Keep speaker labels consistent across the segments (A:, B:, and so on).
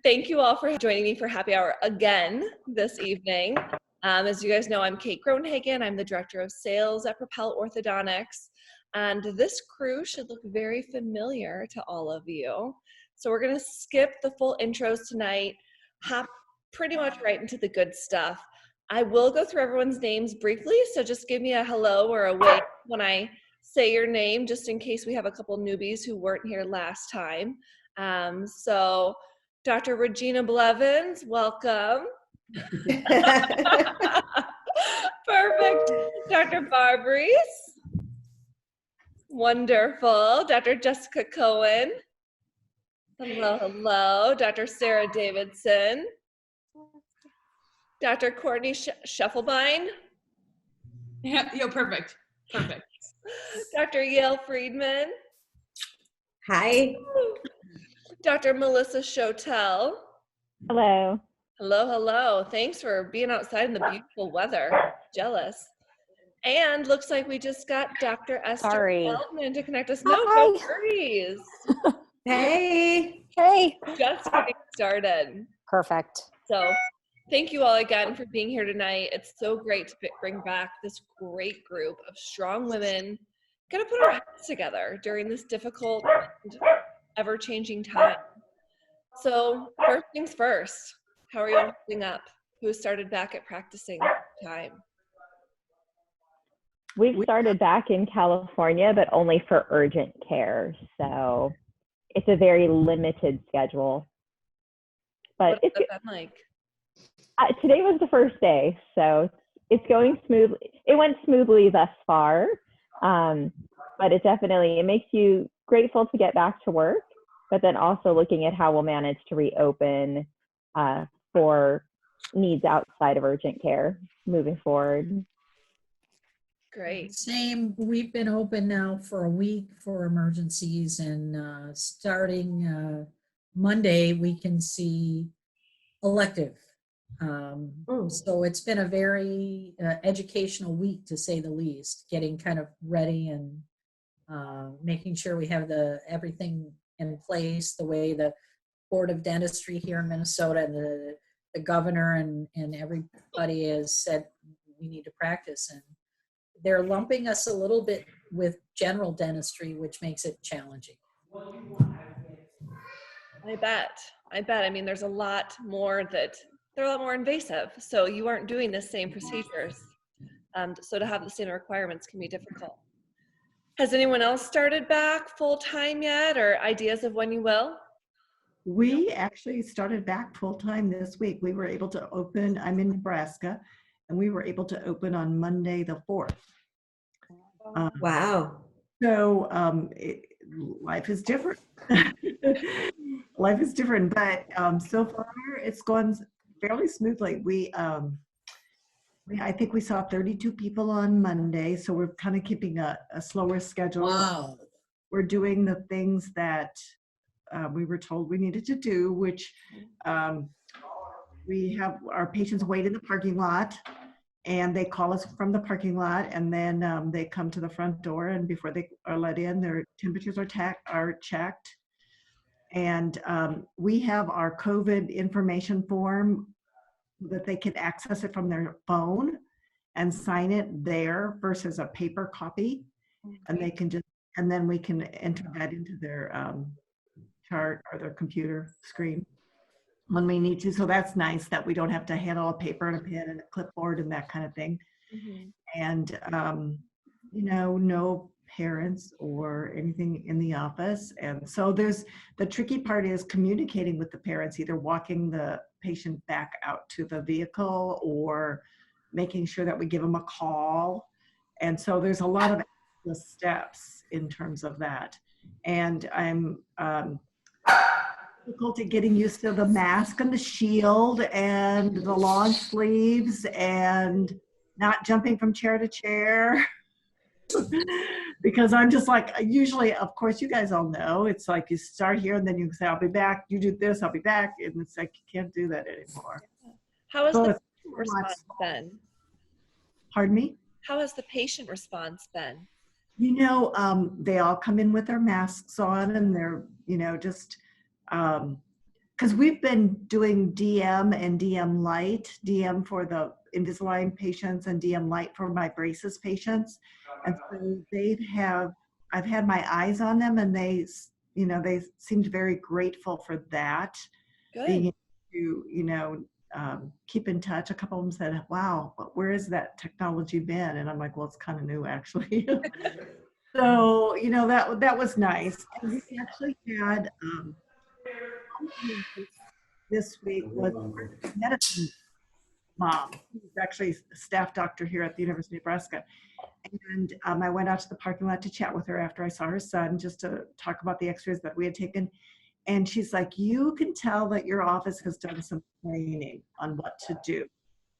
A: Thank you all for joining me for happy hour again this evening. As you guys know, I'm Katelind Groenhagen. I'm the Director of Sales at Propel Orthodontics. And this crew should look very familiar to all of you. So we're going to skip the full intros tonight, hop pretty much right into the good stuff. I will go through everyone's names briefly, so just give me a hello or a wave when I say your name, just in case we have a couple newbies who weren't here last time. So Dr. Regina Blevins, welcome. Perfect. Dr. Barb Ries. Wonderful. Dr. Jessica Cohen. Hello, hello. Dr. Sarah Davidson. Dr. Courtney Schiefelbein.
B: Yeah, perfect. Perfect.
A: Dr.Yael Frydman.
C: Hi.
A: Dr. Melissa Shotell.
D: Hello.
A: Hello, hello. Thanks for being outside in the beautiful weather. Jealous. And looks like we just got Dr. Esther Feldman to connect us. No worries.
C: Hey.
D: Hey.
A: Just getting started.
D: Perfect.
A: So thank you all again for being here tonight. It's so great to bring back this great group of strong women going to put our heads together during this difficult and ever-changing time. So first things first, how are you all holding up? Who started back at practicing time?
D: We've started back in California, but only for urgent care. So it's a very limited schedule. But
A: What's that been like?
D: Today was the first day, so it's going smoothly. It went smoothly thus far, but it makes you grateful to get back to work, but then also looking at how we'll manage to reopen for needs outside of urgent care moving forward.
A: Great.
E: Same. We've been open now for a week for emergencies, and starting Monday, we can see elective. So it's been a very educational week, to say the least, getting kind of ready and making sure we have everything in place, the way the Board of Dentistry here in Minnesota and the governor and everybody has said we need to practice. And they're lumping us a little bit with general dentistry, which makes it challenging.
A: I bet. I mean, there's a lot more they're a lot more invasive. So you aren't doing the same procedures. So to have the same requirements can be difficult. Has anyone else started back full time yet, or ideas of when you will?
F: We actually started back full time this week. We were able to open, I'm in Nebraska, and we were able to open on Monday the 4th.
C: Wow.
F: So life is different. Life is different, but so far it's gone fairly smoothly. I think we saw 32 people on Monday, so we're kind of keeping a slower schedule.
E: Wow.
F: We're doing the things that we were told we needed to do, which we have our patients wait in the parking lot, and they call us from the parking lot, and then they come to the front door, and before they are let in, their temperatures are checked. And we have our COVID information form that they can access it from their phone and sign it there versus a paper copy. And they can and then we can enter that into their chart or their computer screen when we need to. So that's nice that we don't have to handle a paper and a pen and a clipboard and that kind of thing. Mm-hmm. And, no parents or anything in the office. And so the tricky part is communicating with the parents, either walking the patient back out to the vehicle or making sure that we give them a call. And so there's a lot of steps in terms of that. And I'm difficulty getting used to the mask and the shield and the long sleeves and not jumping from chair to chair. Because I'm just like, usually, of course, you guys all know, it's like you start here and then you say, I'll be back, you do this, I'll be back. And it's like, you can't do that anymore.
A: How has the response been?
F: Pardon me?
A: How has the patient response been?
F: They all come in with their masks on and they're, just because we've been doing DM and DM Light, DM for the Invisalign patients and DM Light for my braces patients. And so I've had my eyes on them, and they seemed very grateful for that. Being
A: Good.
F: able to, keep in touch. A couple of them said, wow, where has that technology been? And I'm like, well, it's kind of new actually. So, that was nice. And we actually had, this week was our medicine mom, who's actually a staff doctor here at the University of Nebraska. And I went out to the parking lot to chat with her after I saw her son, just to talk about the x-rays that we had taken. And she's like, you can tell that your office has done some training on what to do,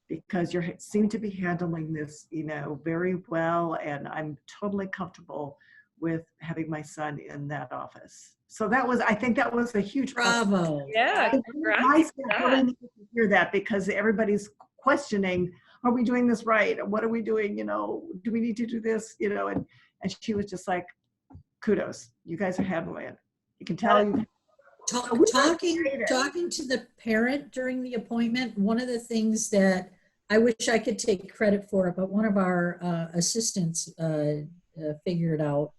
F: because you seem to be handling this, very well. And I'm totally comfortable with having my son in that office. So I think that was a huge
E: Bravo.
A: Yeah,
F: I
A: congrats on
F: really
A: that.
F: need to hear that, because everybody's questioning, are we doing this right? What are we doing? Do we need to do this? And she was just like, kudos, you guys are handling it. You can tell you.
E: Talking to the parent during the appointment, one of the things that I wish I could take credit for it, but one of our assistants figured out,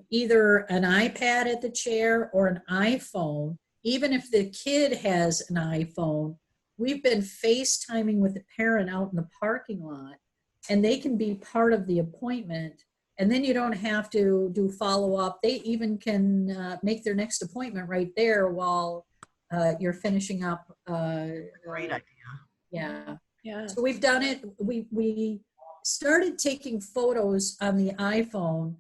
E: either an iPad at the chair or an iPhone. Even if the kid has an iPhone, we've been FaceTiming with the parent out in the parking lot, and they can be part of the appointment. And then you don't have to do follow-up. They even can make their next appointment right there while you're finishing up.
F: Great idea.
E: Yeah.
A: Yeah.
E: So we've done it. We started taking photos on the iPhone.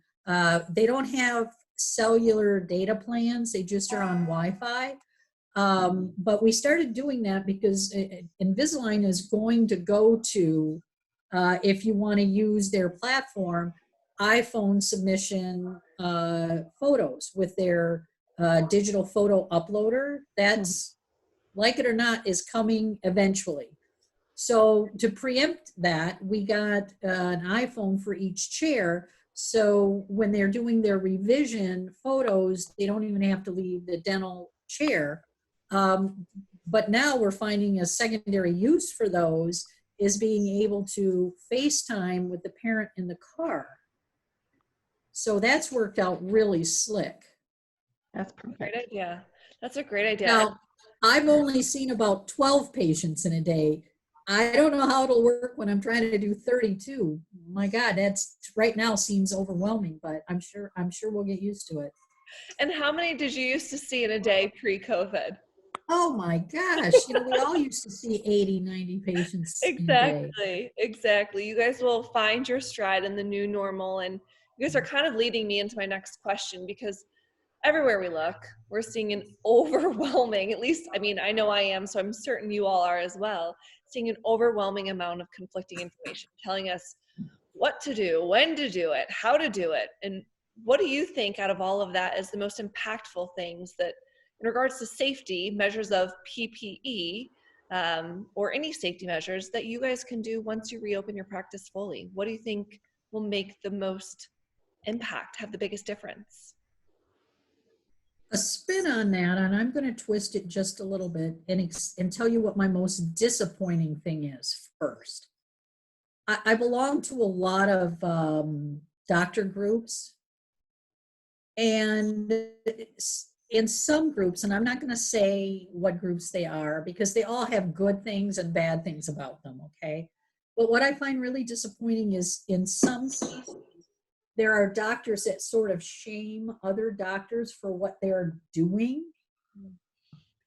E: They don't have cellular data plans. They just are on Wi-Fi. But we started doing that because Invisalign is going to go to, if you want to use their platform, iPhone submission photos with their digital photo uploader. That's, like it or not, is coming eventually. So to preempt that, we got an iPhone for each chair. So when they're doing their revision photos, they don't even have to leave the dental chair. But now we're finding a secondary use for those is being able to FaceTime with the parent in the car. So that's worked out really slick.
F: That's
A: Great
F: perfect.
A: idea. That's a great idea.
E: Now, I've only seen about 12 patients in a day. I don't know how it'll work when I'm trying to do 32. My God, that's right now seems overwhelming, but I'm sure we'll get used to it.
A: And how many did you used to see in a day pre-COVID?
E: Oh my gosh, we all used to see 80, 90 patients in a day.
A: Exactly. You guys will find your stride in the new normal, and you guys are kind of leading me into my next question, because everywhere we look, we're seeing an overwhelming, at least, I know I am, so I'm certain you all are as well, seeing an overwhelming amount of conflicting information telling us what to do, when to do it, how to do it. And what do you think out of all of that is the most impactful things that, in regards to safety, measures of PPE, or any safety measures that you guys can do once you reopen your practice fully? What do you think will make the most impact, have the biggest difference?
E: A spin on that, and I'm going to twist it just a little bit and tell you what my most disappointing thing is first. I belong to a lot of doctor groups, and in some groups, and I'm not going to say what groups they are because they all have good things and bad things about them, okay? But what I find really disappointing is in some cases, there are doctors that sort of shame other doctors for what they're doing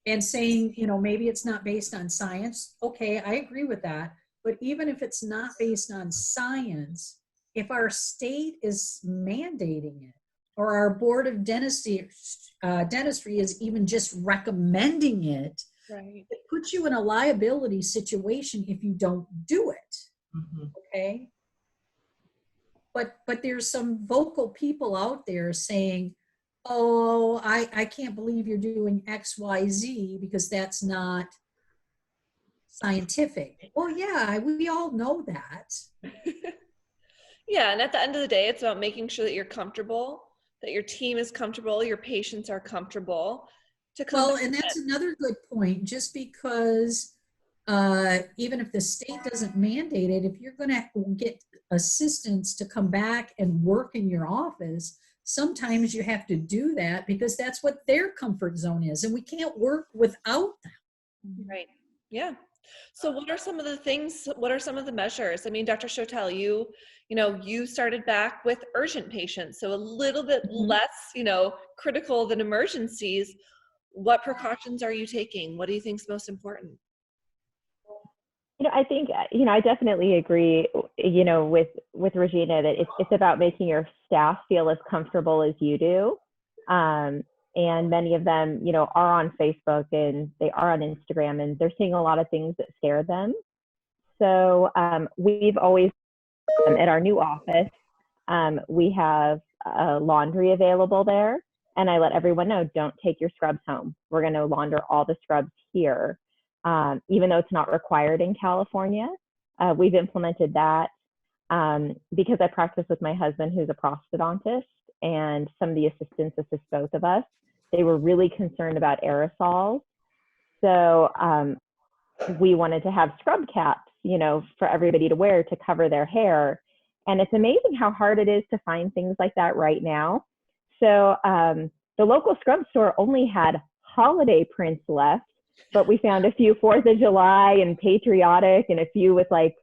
E: and saying, maybe it's not based on science. Okay, I agree with that. But even if it's not based on science, if our state is mandating it, or our board of dentistry is even just recommending it,
A: Right.
E: it puts you in a liability situation if you don't do it.
F: Mm-hmm.
E: Okay? But there's some vocal people out there saying, oh, I can't believe you're doing X, Y, Z because that's not scientific. Well, yeah, we all know that.
A: Yeah, and at the end of the day, it's about making sure that you're comfortable, that your team is comfortable, your patients are comfortable. to come
E: Well,
A: back
E: and
A: in?
E: that's another good point. Just because even if the state doesn't mandate it, if you're going to get assistance to come back and work in your office, sometimes you have to do that because that's what their comfort zone is, and we can't work without them.
A: Right. Yeah. So what are some of the things, what are some of the measures? I mean, Dr. Shotell, you started back with urgent patients, so a little bit less, critical than emergencies. What precautions are you taking? What do you think is most important?
D: I think, I definitely agree, with Regina that it's about making your staff feel as comfortable as you do. And many of them, are on Facebook and they are on Instagram, and they're seeing a lot of things that scare them. So we've always, at our new office, we have laundry available there. And I let everyone know, don't take your scrubs home. We're going to launder all the scrubs here. Even though it's not required in California, we've implemented that because I practice with my husband, who's a prosthodontist, and some of the assistants assist both of us. They were really concerned about aerosols. So we wanted to have scrub caps, for everybody to wear to cover their hair. And it's amazing how hard it is to find things like that right now. So the local scrub store only had holiday prints left, but we found a few 4th of July and patriotic and a few with like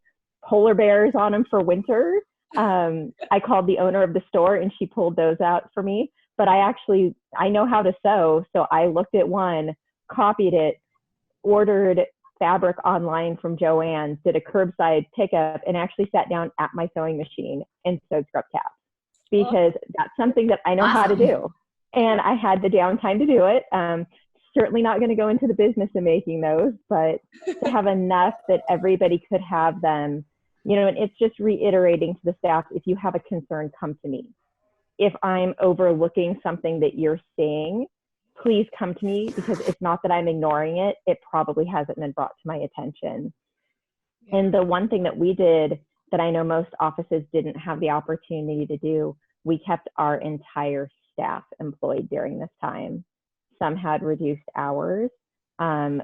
D: polar bears on them for winter. I called the owner of the store and she pulled those out for me. But I know how to sew. So I looked at one, copied it, ordered fabric online from Joann's, did a curbside pickup, and actually sat down at my sewing machine and sewed scrub caps because that's something that I know how to do. And I had the downtime to do it. Certainly not going to go into the business of making those, but to have enough that everybody could have them, and it's just reiterating to the staff, if you have a concern, come to me. If I'm overlooking something that you're seeing, please come to me, because it's not that I'm ignoring it. It probably hasn't been brought to my attention. Yeah. And the one thing that we did that I know most offices didn't have the opportunity to do, we kept our entire staff employed during this time. Some had reduced hours. One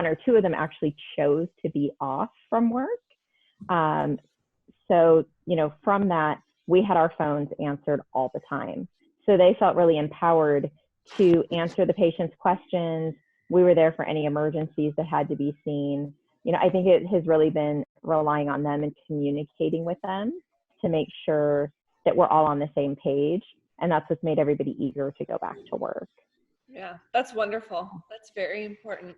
D: or two of them actually chose to be off from work. So, from that, we had our phones answered all the time. So they felt really empowered to answer the patient's questions. We were there for any emergencies that had to be seen. I think it has really been relying on them and communicating with them to make sure that we're all on the same page. And that's what's made everybody eager to go back to work.
A: Yeah, that's wonderful. That's very important.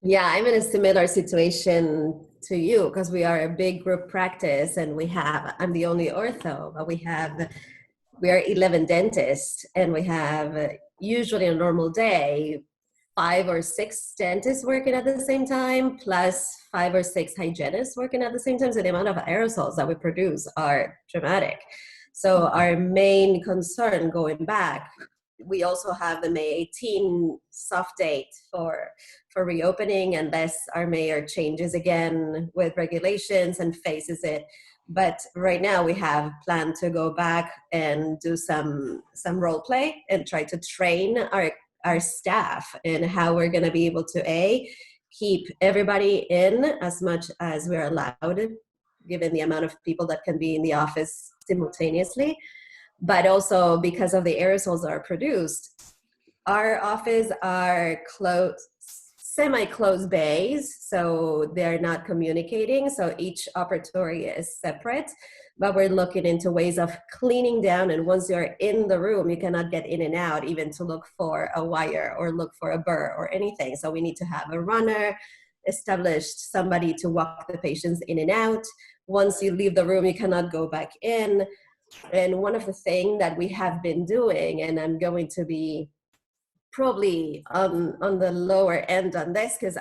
C: Yeah, I'm going to submit our situation to you because we are a big group practice and I'm the only ortho, but we are 11 dentists, and we have usually a normal day, 5 or 6 dentists working at the same time, plus 5 or 6 hygienists working at the same time. So the amount of aerosols that we produce are dramatic. So our main concern going back, we also have the May 18 soft date for reopening, unless our mayor changes again with regulations and faces it. But right now we have planned to go back and do some role play and try to train our staff in how we're going to be able to keep everybody in as much as we're allowed, given the amount of people that can be in the office simultaneously. But also because of the aerosols that are produced, our office are semi-closed bays, so they're not communicating. So each operatory is separate, but we're looking into ways of cleaning down. And once you're in the room, you cannot get in and out, even to look for a wire or look for a burr or anything. So we need to have a runner, established somebody to walk the patients in and out. Once you leave the room, you cannot go back in. And one of the things that we have been doing, and I'm going to be probably on the lower end on this because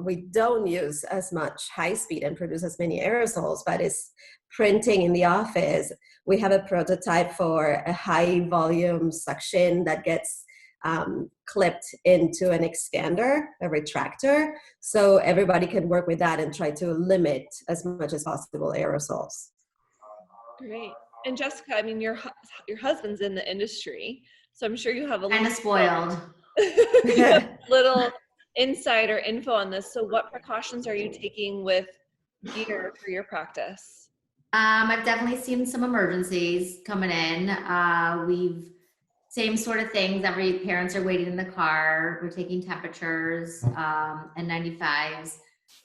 C: we don't use as much high speed and produce as many aerosols, but it's printing in the office. We have a prototype for a high volume suction that gets clipped into an expander, a retractor, so everybody can work with that and try to limit as much as possible aerosols.
A: Great. And Jessica, I mean, your husband's in the industry, So I'm sure you have a
G: Kind of
A: little,
G: spoiled.
A: you have little insider info on this. So what precautions are you taking with gear for your practice?
G: I've definitely seen some emergencies coming in. We've same sort of things. Every parents are waiting in the car. We're taking temperatures and 95s.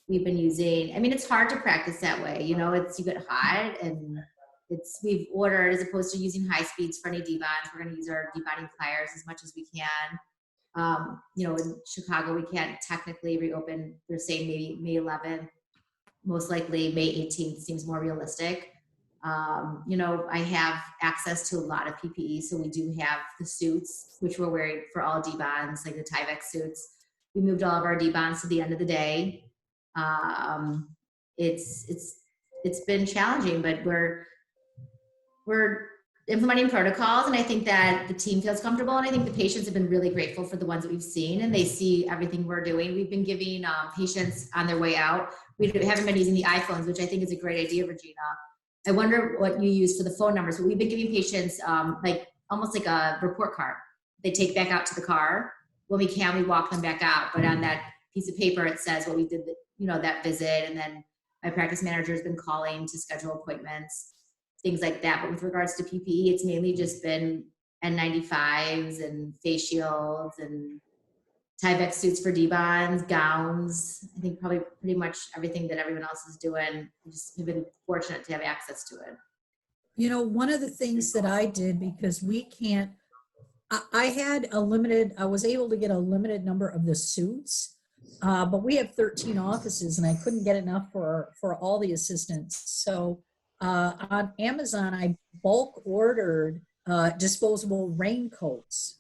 G: We've been using. I mean, it's hard to practice that way. You know, it's you get hot and we've ordered, as opposed to using high speeds for any debonds, we're going to use our debonding pliers as much as we can. You know, in Chicago, we can't technically reopen. They're saying maybe May 11th. Most likely May 18th seems more realistic. You know, I have access to a lot of PPE, so we do have the suits, which we're wearing for all debonds, like the Tyvek suits. We moved all of our debonds to the end of the day. It's been challenging, but we're implementing protocols, and I think that the team feels comfortable, and I think the patients have been really grateful for the ones that we've seen, and they see everything we're doing. We've been giving patients on their way out. We haven't been using the iPhones, which I think is a great idea, Regina. I wonder what you use for the phone numbers, but we've been giving patients like almost like a report card. They take back out to the car. When we can, we walk them back out, but on that piece of paper, it says what we did, you know, that visit, and then my practice manager has been calling to schedule appointments, things like that. But with regards to PPE, it's mainly just been N95s and face shields and Tyvek suits for debonds, gowns. I think probably pretty much everything that everyone else is doing. We just have been fortunate to have access to it.
E: You know, one of the things that I did, because we can't, I was able to get a limited number of the suits, but we have 13 offices and I couldn't get enough for all the assistants. So on Amazon, I bulk ordered disposable raincoats.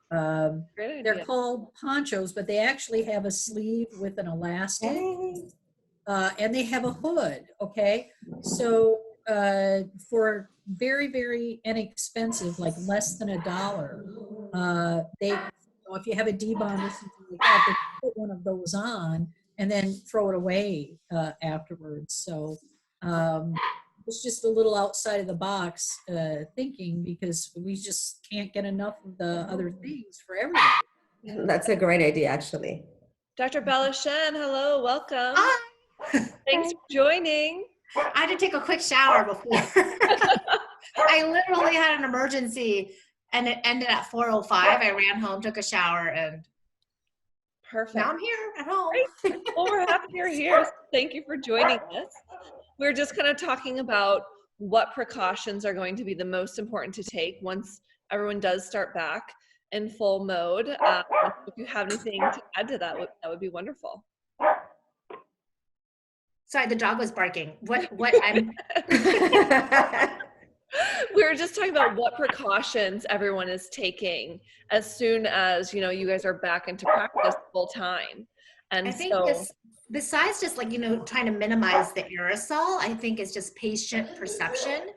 E: They're called ponchos, but they actually have a sleeve with an elastic, and they have a hood. Okay, so for very, very inexpensive, like less than $1, they, you know, if you have a debond or something like that, they put one of those on and then throw it away afterwards. So it's just a little outside of the box thinking, because we just can't get enough of the other things for everybody.
C: That's a great idea, actually.
A: Dr. Bella Shen, hello, welcome.
H: Hi.
A: Thanks for joining.
H: I had to take a quick shower before. I literally had an emergency and it ended at 4:05. I ran home, took a shower, and
A: Perfect.
H: now I'm here at home.
A: Great. Well, we're happy you're here. So thank you for joining us. We're just kind of talking about what precautions are going to be the most important to take once everyone does start back in full mode. If you have anything to add to that, that would be wonderful.
H: Sorry, the dog was barking. What I'm
A: We were just talking about what precautions everyone is taking as soon as, you know, you guys are back into practice full time. And
H: I think besides just like, you know, trying to minimize the aerosol, I think it's just patient perception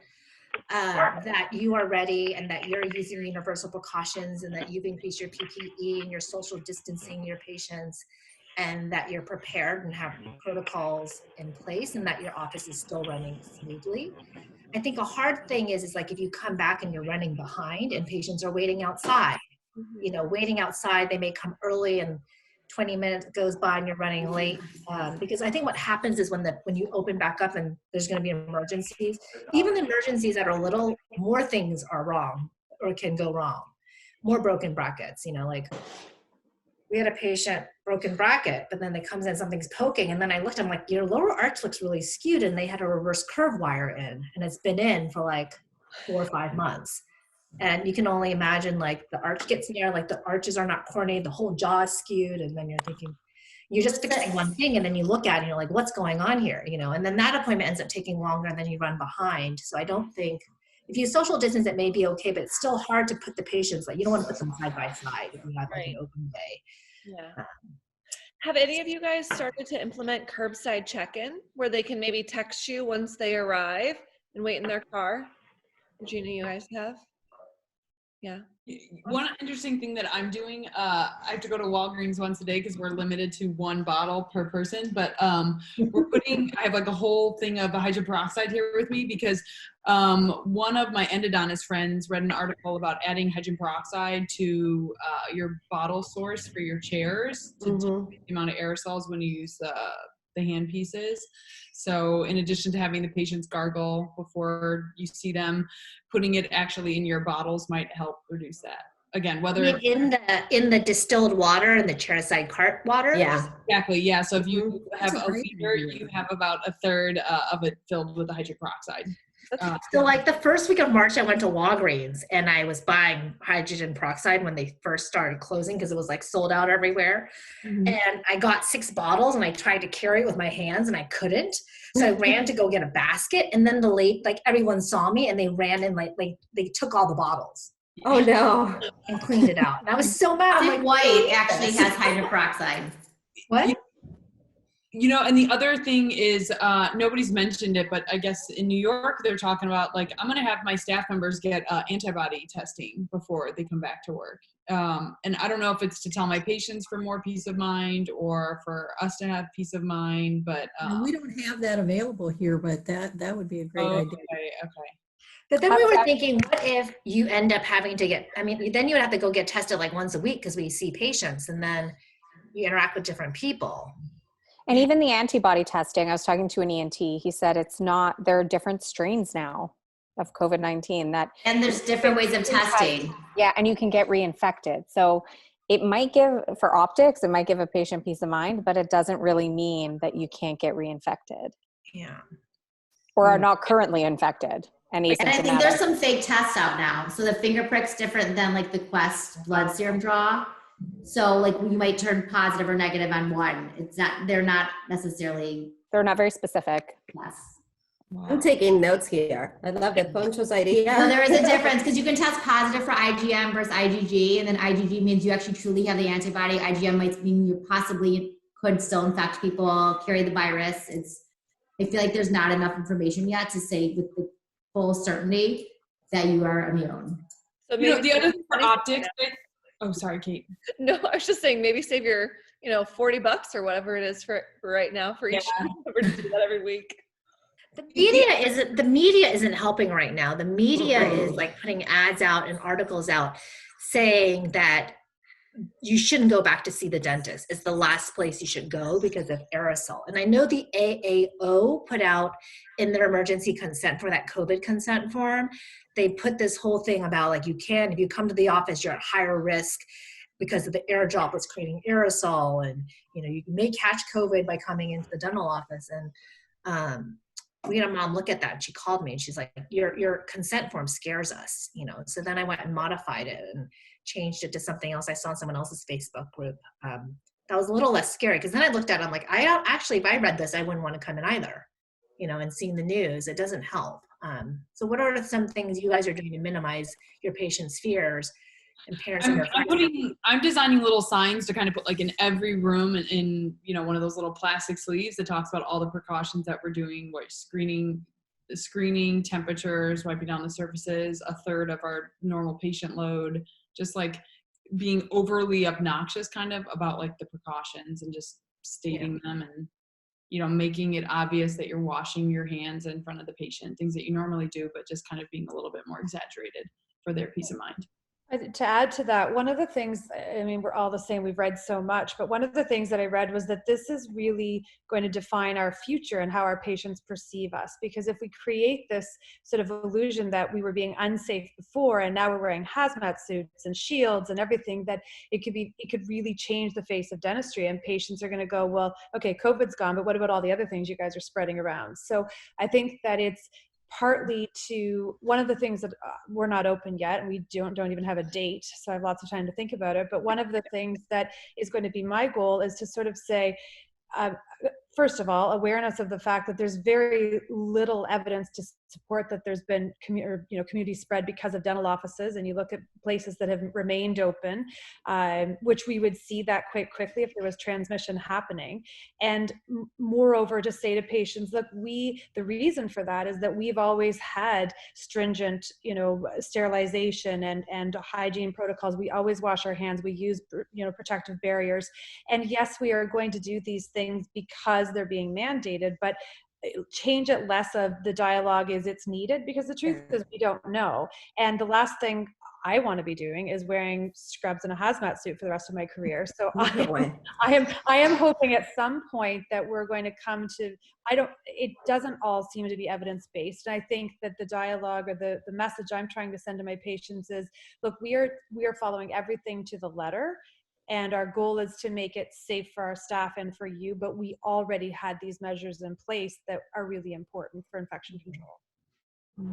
H: that you are ready and that you're using universal precautions and that you've increased your PPE and your social distancing your patients, and that you're prepared and have protocols in place and that your office is still running smoothly. I think a hard thing is like if you come back and you're running behind and patients are waiting outside, you know, waiting outside, they may come early and 20 minutes goes by and you're running late. Because I think what happens is when you open back up and there's going to be emergencies, even the emergencies that are little, more things are wrong or can go wrong. More broken brackets, you know, like we had a patient broken bracket, but then it comes in, something's poking. And then I looked, I'm like, your lower arch looks really skewed. And they had a reverse curve wire in, and it's been in for like 4 or 5 months. And you can only imagine like the arch gets near, like the arches are not coordinated, the whole jaw is skewed. And then you're thinking, you're just fixing one thing. And then you look at it and you're like, what's going on here? You know, and then that appointment ends up taking longer and then you run behind. So I don't think, if you social distance, it may be okay, but it's still hard to put the patients, like you don't want to put them side by side if you have like an open day.
A: Yeah. Have any of you guys started to implement curbside check-in where they can maybe text you once they arrive and wait in their car? Regina, you guys have? Yeah.
B: One interesting thing that I'm doing, I have to go to Walgreens once a day because we're limited to 1 bottle per person. But I have like a whole thing of hydrogen peroxide here with me because one of my endodontist friends read an article about adding hydrogen peroxide to your bottle source for your chairs to decrease the amount of aerosols when you use the hand pieces. So in addition to having the patients gargle before you see them, putting it actually in your bottles might help reduce that. Again, whether
H: in the distilled water and the chairside cart water.
C: Yeah.
B: exactly, yeah. So if you have
E: That's a
B: a
E: great
B: liter,
E: idea.
B: you have about a third of it filled with the hydrogen peroxide.
H: So like the first week of March, I went to Walgreens and I was buying hydrogen peroxide when they first started closing because it was like sold out everywhere. And I got 6 bottles and I tried to carry it with my hands and I couldn't. So I ran to go get a basket and then everyone saw me and they ran and they took all the bottles.
C: Oh no.
H: And cleaned it out. And I was so mad. I'm
G: Zip
H: like,
G: White actually has hydrogen peroxide.
H: what?
B: You know, and the other thing is, nobody's mentioned it, but I guess in New York, they're talking about like, I'm going to have my staff members get antibody testing before they come back to work. And I don't know if it's to tell my patients for more peace of mind or for us to have peace of mind, but.
E: And we don't have that available here, but that would be a great idea.
B: Okay.
H: But then we were thinking, what if you end up having to then you would have to go get tested like once a week because we see patients and then you interact with different people.
I: And even the antibody testing, I was talking to an ENT, he said there are different strains now of COVID-19
G: and there's different ways of testing.
I: Yeah, and you can get reinfected. So it might for optics, it might give a patient peace of mind, but it doesn't really mean that you can't get reinfected.
H: Yeah.
I: Or are not currently infected. And
G: I think there's some fake tests out now. So the finger prick's different than like the Quest blood serum draw. So like you might turn positive or negative on one. They're not
I: very specific.
G: Yes.
C: Wow. I'm taking notes here. I love that Poncho's idea.
G: So there is a difference because you can test positive for IgM versus IgG, and then IgG means you actually truly have the antibody. IgM might mean you possibly could still infect people, carry the virus. I feel like there's not enough information yet to say with the full certainty that you are immune.
A: So
B: the other thing for optics. Oh, sorry, Kate.
A: No, I was just saying maybe save your, $40 or whatever it is for right now for each. We're just doing that every week.
H: The media isn't helping right now. The media is like putting ads out and articles out saying that you shouldn't go back to see the dentist. It's the last place you should go because of aerosol. And I know the AAO put out in their emergency consent for that COVID consent form, they put this whole thing about like if you come to the office, you're at higher risk because of the air droplets creating aerosol, and you may catch COVID by coming into the dental office. And we had a mom look at that and she called me and she's like, your consent form scares us, So then I went and modified it and changed it to something else I saw in someone else's Facebook group. That was a little less scary because then I looked at it, I'm like, if I read this, I wouldn't want to come in either, and seeing the news, it doesn't help. So what are some things you guys are doing to minimize your patients' fears and parents?
B: I'm designing little signs to kind of put like in every room in one of those little plastic sleeves that talks about all the precautions that we're doing, what screening, temperatures, wiping down the surfaces, a third of our normal patient load, just like being overly obnoxious kind of about like the precautions and just stating them and making it obvious that you're washing your hands in front of the patient, things that you normally do, but just kind of being a little bit more exaggerated for their peace of mind.
J: To add to that, one of the things, we're all the same, we've read so much, but one of the things that I read was that this is really going to define our future and how our patients perceive us. Because if we create this sort of illusion that we were being unsafe before and now we're wearing hazmat suits and shields and everything, that it could really change the face of dentistry, and patients are going to go, well, okay, COVID's gone, but what about all the other things you guys are spreading around? So I think that it's partly to one of the things that we're not open yet, and we don't even have a date, so I have lots of time to think about it. But one of the things that is going to be my goal is to sort of say, first of all, awareness of the fact that there's very little evidence to support that there's been community spread because of dental offices, and you look at places that have remained open, which we would see that quite quickly if there was transmission happening. And moreover, to say to patients, look, the reason for that is that we've always had stringent, sterilization and hygiene protocols. We always wash our hands. We use, protective barriers. And yes, we are going to do these things because they're being mandated, but change it less of the dialogue is it's needed, because the truth is we don't know. And the last thing I want to be doing is wearing scrubs and a hazmat suit for the rest of my career. So I am hoping at some point that we're going to come to, it doesn't all seem to be evidence-based. And I think that the dialogue or the message I'm trying to send to my patients is, look, we are following everything to the letter. And our goal is to make it safe for our staff and for you, but we already had these measures in place that are really important for infection control.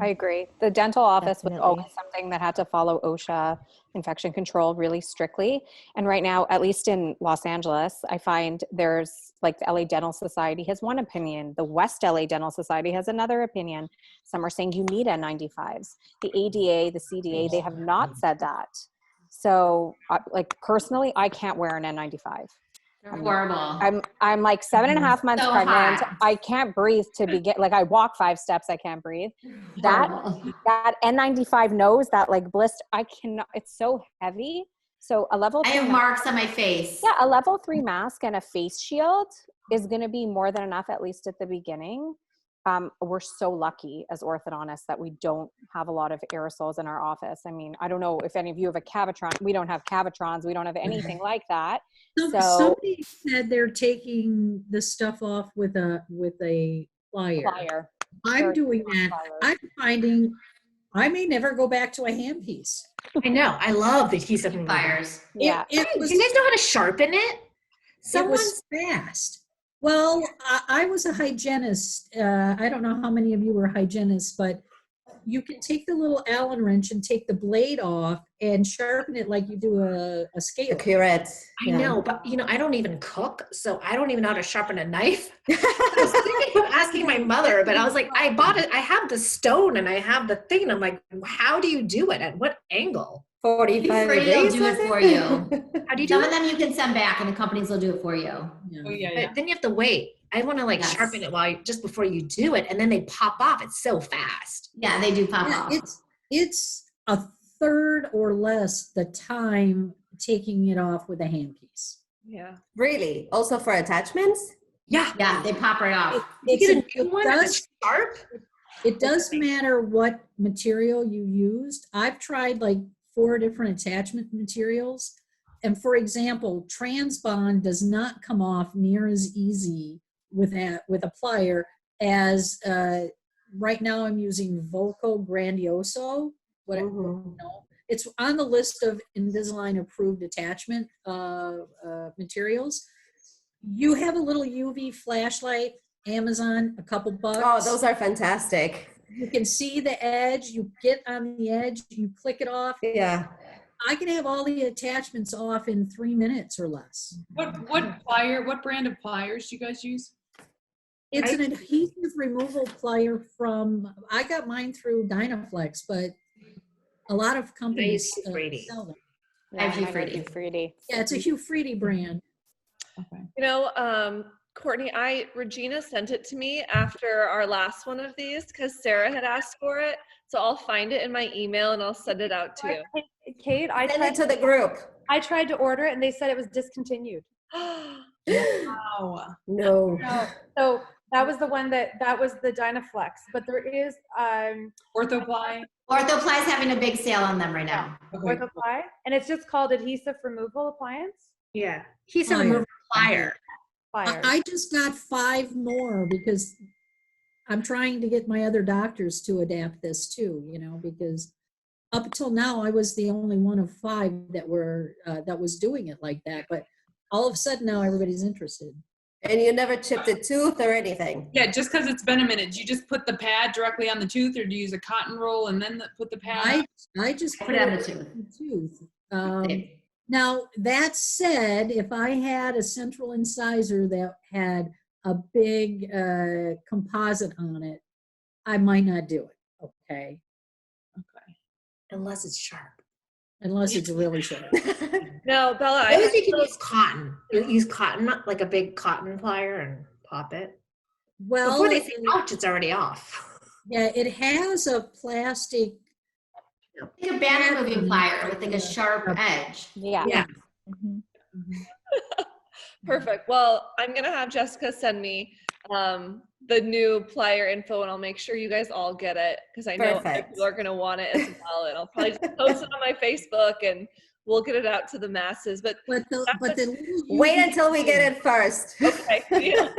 I: I agree. The dental office
C: Definitely.
I: was always something that had to follow OSHA infection control really strictly. And right now, at least in Los Angeles, I find there's like the LA Dental Society has one opinion. The West LA Dental Society has another opinion. Some are saying you need N95s. The ADA, the CDA, they have not said that. So like personally, I can't wear an N95.
G: They're horrible.
I: I'm like 7.5 months
G: So
I: pregnant.
G: hot.
I: I can't breathe like I walk 5 steps, I can't breathe. That N95 nose, that like blister, I cannot, it's so heavy. So a level 3
G: I have marks on my face.
I: Yeah, a level 3 mask and a face shield is going to be more than enough, at least at the beginning. We're so lucky as orthodontists that we don't have a lot of aerosols in our office. I mean, I don't know if any of you have a Cavitron. We don't have Cavitrons. We don't have anything like that. So
E: Somebody said they're taking the stuff off with a plier. I'm doing that. I'm finding I may never go back to a handpiece.
H: I know. I love the adhesive
G: Pliers.
I: Yeah.
H: Do you guys know how to sharpen it?
E: It was fast. Well, I was a hygienist. I don't know how many of you were hygienists, but you can take the little Allen wrench and take the blade off and sharpen it like you do a scale.
C: A curette.
H: I know, but I don't even cook, so I don't even know how to sharpen a knife. I was thinking of asking my mother, but I was like, I bought it. I have the stone and I have the thing. And I'm like, how do you do it? At what angle?
C: 45
G: Free, they'll do it for you.
H: How do you do
G: Some
H: it?
G: of them you can send back and the companies will do it for you.
B: Oh, yeah.
H: But then you have to wait. I want to sharpen it just before you do it, and then they pop off. It's so fast.
G: Yeah, they do pop off.
E: It's a third or less the time taking it off with a handpiece.
A: Yeah.
C: Really? Also for attachments?
H: Yeah.
G: Yeah, they pop right off.
E: It does matter what material you used. I've tried like 4 different attachment materials. And for example, Transbond does not come off near as easy with a plier as right now I'm using Volco Grandioso. It's on the list of Invisalign approved attachment materials. You have a little UV flashlight, Amazon, a couple bucks.
C: Oh, those are fantastic.
E: You can see the edge. You get on the edge, you click it off.
C: Yeah.
E: I can have all the attachments off in 3 minutes or less.
B: What brand of pliers do you guys use?
E: It's an adhesive removal plier I got mine through Dynaflex, but a lot of companies sell them.
G: I have Hugh
I: Freedy.
E: Yeah, it's a Hugh Freedy brand.
B: Okay.
A: Courtney, Regina sent it to me after our last one of these because Sarah had asked for it. So I'll find it in my email and I'll send it out to you.
J: Kate,
C: Send it to the group.
J: I tried to order it and they said it was discontinued.
B: Wow.
C: No.
J: So that was the one that was the Dynaflex, but there is
B: Orthoply.
G: Orthoply's having a big sale on them right now.
J: Orthoply, and it's just called adhesive removal appliance.
H: Yeah. Adhesive removal plier.
E: I just got 5 more because I'm trying to get my other doctors to adapt this too, because up until now I was the only one of 5 that was doing it like that. But all of a sudden now everybody's interested.
C: And you never chipped a tooth or anything?
B: Yeah, just because it's been a minute. Do you just put the pad directly on the tooth, or do you use a cotton roll and then put the pad?
E: I just
G: put it on the
E: tooth. Now, that said, if I had a central incisor that had a big composite on it, I might not do it. Okay.
H: Unless it's sharp.
E: Unless it's really short.
A: No, Bella,
H: I always think you use cotton. You use cotton, like a big cotton plier, and pop it.
E: Well,
H: Before they say ouch, it's already off.
E: yeah, it has a plastic.
G: Like a banner moving plier with like a sharp edge.
I: Yeah.
H: Yeah.
A: perfect. Well, I'm gonna have Jessica send me the new plier info, and I'll make sure you guys all get it, because I know other
C: Perfect.
A: people are gonna want it as well. And I'll probably just post it on my Facebook, and we'll get it out to the masses. But
C: Wait until we get it first.
A: okay, yeah.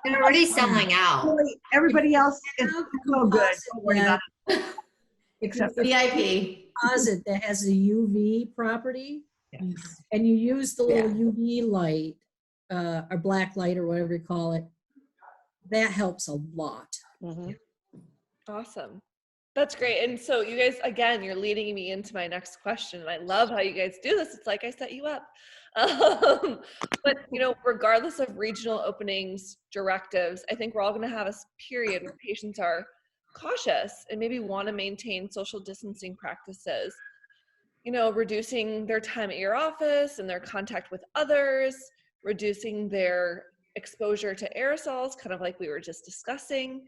H: They're already selling out.
F: Really, everybody else is so good. Don't worry about it.
G: Except VIP.
E: Composite that has a UV property, and you use the little UV light, or black light, or whatever you call it. That helps a lot.
A: Awesome. That's great. And so you guys, again, you're leading me into my next question. And I love how you guys do this. It's like I set you up. But, you know, regardless of regional openings, directives, I think we're all going to have a period where patients are cautious and maybe want to maintain social distancing practices, you know, reducing their time at your office and their contact with others, reducing their exposure to aerosols, kind of like we were just discussing.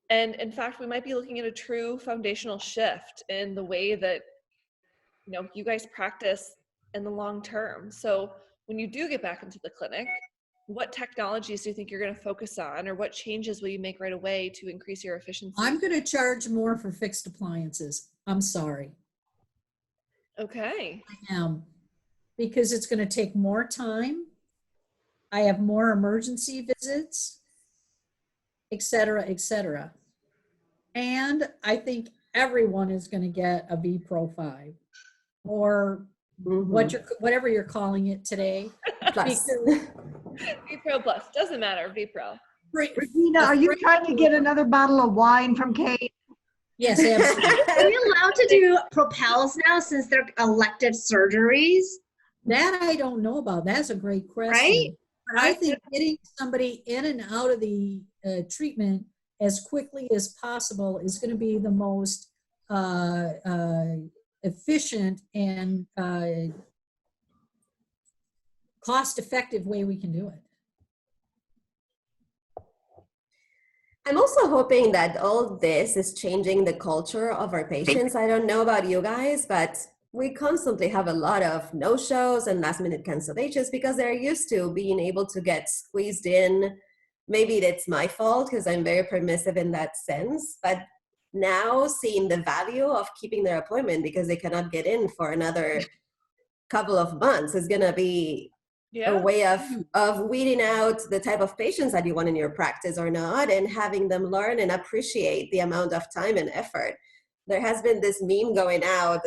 A: And in fact, we might be looking at a true foundational shift in the way that, you know, you guys practice in the long term. So when you do get back into the clinic, what technologies do you think you're going to focus on, or what changes will you make right away to increase your efficiency?
E: I'm going to charge more for fixed appliances. I'm sorry.
A: Okay.
E: I am. Because it's going to take more time. I have more emergency visits, et cetera, et cetera. And I think everyone is going to get a V Pro 5 or whatever you're calling it today.
C: Plus.
A: V Pro Plus, doesn't matter, V Pro.
F: Regina, are you trying to get another bottle of wine from Kate?
E: Yes, absolutely.
H: Are we allowed to do Propels now since they're elective surgeries?
E: That I don't know about. That's a great question.
H: Right?
E: But I think getting somebody in and out of the treatment as quickly as possible is going to be the most efficient and cost-effective way we can do it.
C: I'm also hoping that all this is changing the culture of our patients. I don't know about you guys, but we constantly have a lot of no-shows and last-minute cancellations because they're used to being able to get squeezed in. Maybe that's my fault because I'm very permissive in that sense, but now seeing the value of keeping their appointment because they cannot get in for another couple of months is going to be a way of weeding out the type of patients that you want in your practice or not, and having them learn and appreciate the amount of time and effort. There has been this meme going out.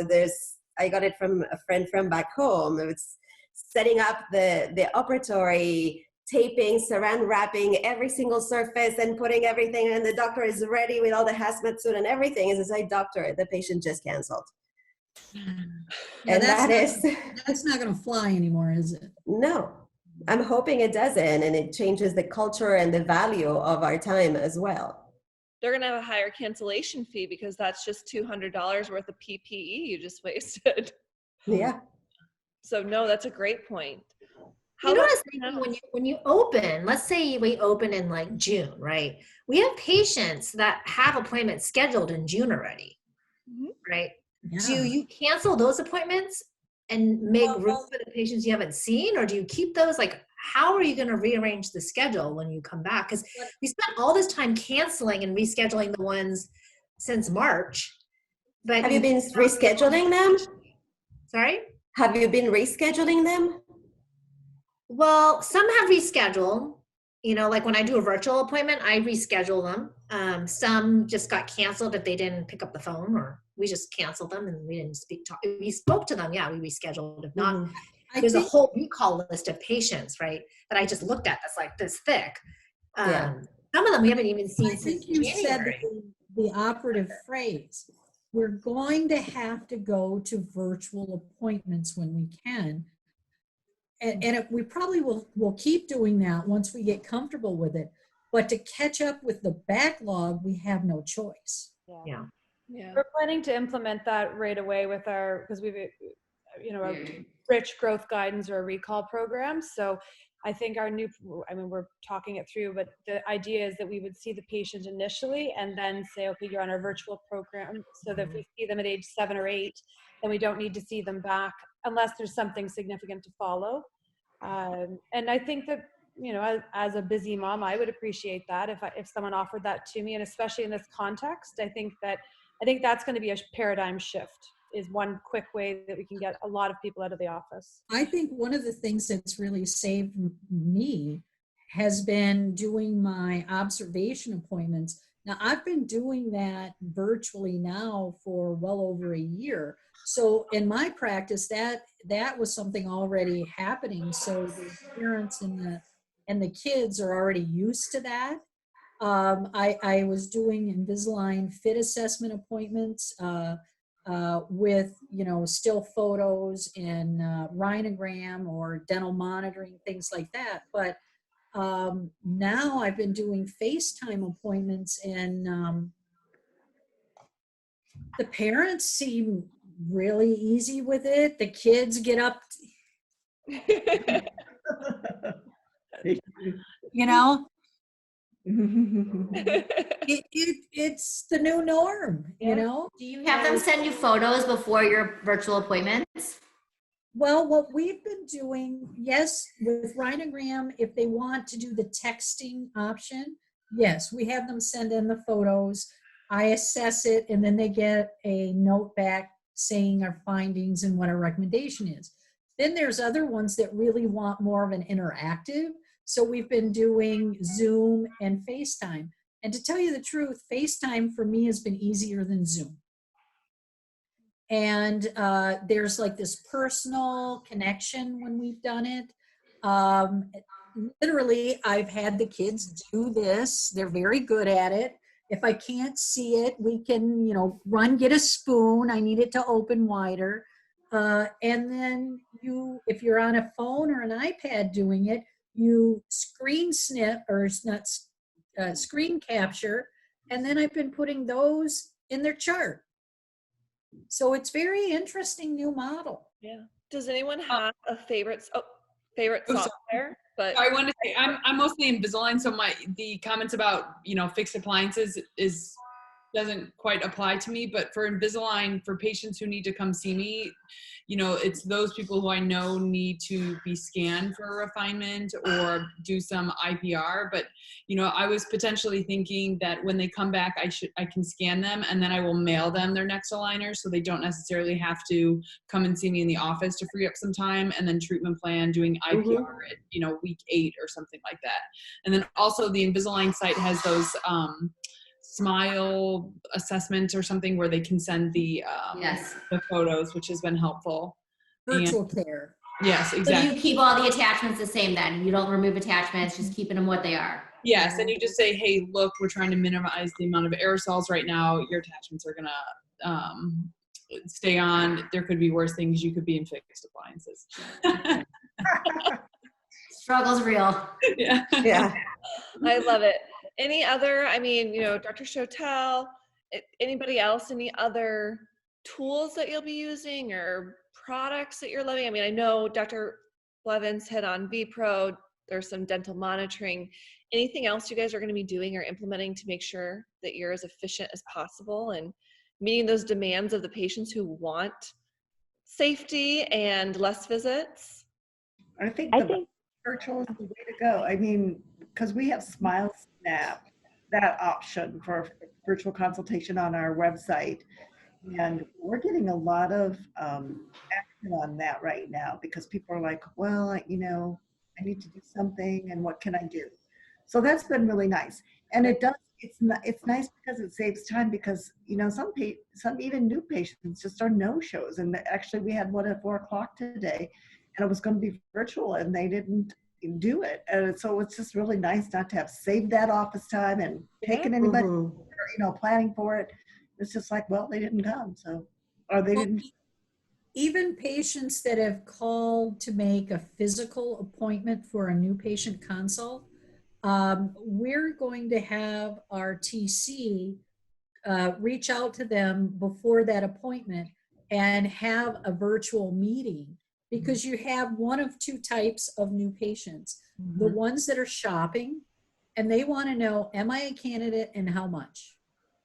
C: I got it from a friend from back home. It's setting up the operatory, taping, saran wrapping every single surface and putting everything, and the doctor is ready with all the hazmat suit and everything. And it's like, doctor, the patient just canceled.
E: Yeah,
C: and
E: that's not going to fly anymore, is it?
C: No, I'm hoping it doesn't, and it changes the culture and the value of our time as well.
A: They're going to have a higher cancellation fee because that's just $200 worth of PPE you just wasted.
C: Yeah.
A: So no, that's a great point.
H: You know what I was thinking, when you open, let's say we open in like June, right? We have patients that have appointments scheduled in June already, right?
E: Yeah.
H: Do you cancel those appointments and make room for the patients you haven't seen, or do you keep those? Like, how are you going to rearrange the schedule when you come back? Because we spent all this time canceling and rescheduling the ones since March. But
C: have you been rescheduling them?
H: Sorry?
C: Have you been rescheduling them?
H: Well, some have rescheduled. You know, like when I do a virtual appointment, I reschedule them. Some just got canceled if they didn't pick up the phone, or we just canceled them and we didn't we spoke to them. Yeah, we rescheduled. If not, there's a whole recall list of patients, right, that I just looked at that's like this thick. Some of them we haven't even seen since
E: think you
H: January.
E: said the operative phrase. We're going to have to go to virtual appointments when we can. And we probably will keep doing that once we get comfortable with it. But to catch up with the backlog, we have no choice.
C: Yeah.
A: Yeah.
J: We're planning to implement that right away with our, because we've, a rich growth guidance or a recall program. So I think we're talking it through, but the idea is that we would see the patient initially and then say, okay, you're on our virtual program. So that if we see them at age 7 or 8, then we don't need to see them back unless there's something significant to follow. And I think that, as a busy mom, I would appreciate that if someone offered that to me, and especially in this context, I think that's going to be a paradigm shift, is one quick way that we can get a lot of people out of the office.
E: I think one of the things that's really saved me has been doing my observation appointments. Now, I've been doing that virtually now for well over a year. So in my practice, that was something already happening. So the parents and the kids are already used to that. I was doing Invisalign fit assessment appointments with, still photos and rhinogram or dental monitoring, things like that. But now I've been doing FaceTime appointments, and the parents seem really easy with it. The kids get up, it's the new norm,
G: Do you have them send you photos before your virtual appointments?
E: Well, what we've been doing, yes, with rhinogram, if they want to do the texting option, yes, we have them send in the photos. I assess it, and then they get a note back saying our findings and what our recommendation is. Then there's other ones that really want more of an interactive. So we've been doing Zoom and FaceTime. And to tell you the truth, FaceTime for me has been easier than Zoom. And there's like this personal connection when we've done it. Literally, I've had the kids do this. They're very good at it. If I can't see it, we can, run, get a spoon. I need it to open wider. And then if you're on a phone or an iPad doing it, you screen snip or not screen capture. And then I've been putting those in their chart. So it's very interesting new model.
A: Yeah. Does anyone have a favorite software? But
B: I want to say I'm mostly Invisalign, so the comments about fixed appliances doesn't quite apply to me. But for Invisalign, for patients who need to come see me, it's those people who I know need to be scanned for a refinement or do some IPR. But I was potentially thinking that when they come back, I can scan them and then I will mail them their next aligner, so they don't necessarily have to come and see me in the office to free up some time, and then treatment plan doing IPR at week 8 or something like that. And then also the Invisalign site has those smile assessment or something where they can send the photos, which has been helpful.
E: Virtual care.
B: Yes, exactly.
G: So you keep all the attachments the same then? You don't remove attachments, just keeping them what they are?
B: Yes, and you just say, hey, look, we're trying to minimize the amount of aerosols right now. Your attachments are gonna stay on. There could be worse things. You could be in fixed appliances.
G: Struggle's real.
B: Yeah.
A: I love it. Any other, Dr. Shotell, anybody else, any other tools that you'll be using or products that you're loving? I know Dr. Blevins hit on vPro. There's some dental monitoring. Anything else you guys are going to be doing or implementing to make sure that you're as efficient as possible and meeting those demands of the patients who want safety and less visits?
F: I think virtual is the way to go. Because we have Smile Snap, that option for virtual consultation on our website. And we're getting a lot of action on that right now because people are like, well, I need to do something, and what can I do? So that's been really nice. And it's nice because it saves time because, some even new patients just are no-shows. And actually we had one at 4:00 today, and it was going to be virtual, and they didn't do it. And so it's just really nice not to have saved that office time and taken anybody, planning for it. It's just like, well, they didn't come. Didn't.
E: Even patients that have called to make a physical appointment for a new patient consult, we're going to have our TC reach out to them before that appointment and have a virtual meeting, because you have one of two types of new patients. The ones that are shopping and they want to know, am I a candidate and how much?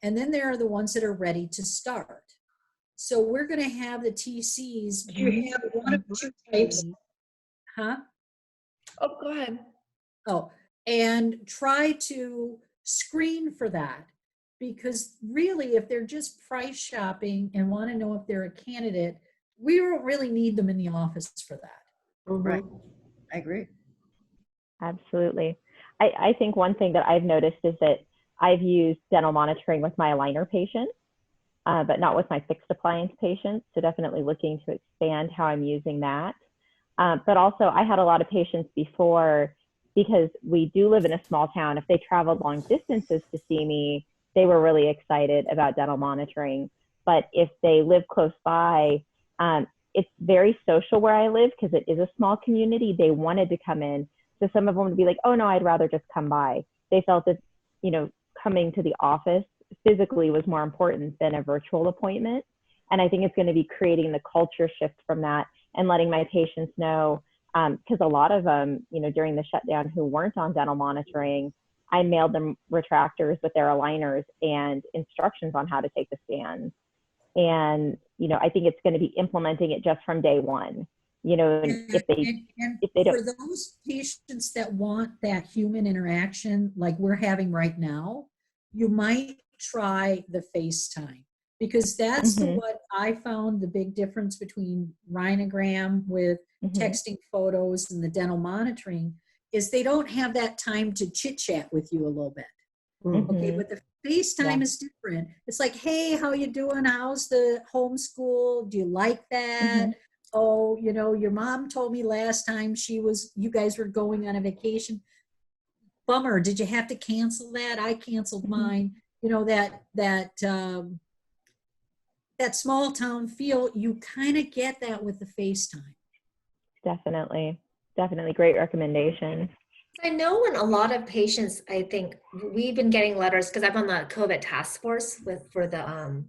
E: And then there are the ones that are ready to start. So we're going to have the TCs. You have one of two types. Huh?
A: Oh, go ahead.
E: Oh, and try to screen for that. Because really, if they're just price shopping and want to know if they're a candidate, we don't really need them in the office for that.
F: Right. I agree.
D: Absolutely. I think one thing that I've noticed is that I've used dental monitoring with my aligner patients, but not with my fixed appliance patients. So definitely looking to expand how I'm using that. But also I had a lot of patients before, because we do live in a small town. If they traveled long distances to see me, they were really excited about dental monitoring. But if they live close by, it's very social where I live because it is a small community. They wanted to come in. So some of them would be like, oh no, I'd rather just come by. They felt that, coming to the office physically was more important than a virtual appointment. And I think it's going to be creating the culture shift from that and letting my patients know, because a lot of them, during the shutdown who weren't on dental monitoring, I mailed them retractors with their aligners and instructions on how to take the scans. And, I think it's going to be implementing it just from day one. If they don't.
E: For those patients that want that human interaction like we're having right now, you might try the FaceTime, because that's what I found the big difference between Rhinogram with texting photos and the dental monitoring is they don't have that time to chit chat with you a little bit. Okay, but the FaceTime is different. It's like, hey, how you doing? How's the homeschool? Do you like that? Oh, your mom told me last time you guys were going on a vacation. Bummer. Did you have to cancel that? I canceled mine. That small town feel, you kind of get that with the FaceTime.
D: Definitely. Great recommendation.
H: I know when a lot of patients, I think we've been getting letters because I'm on the COVID task force for the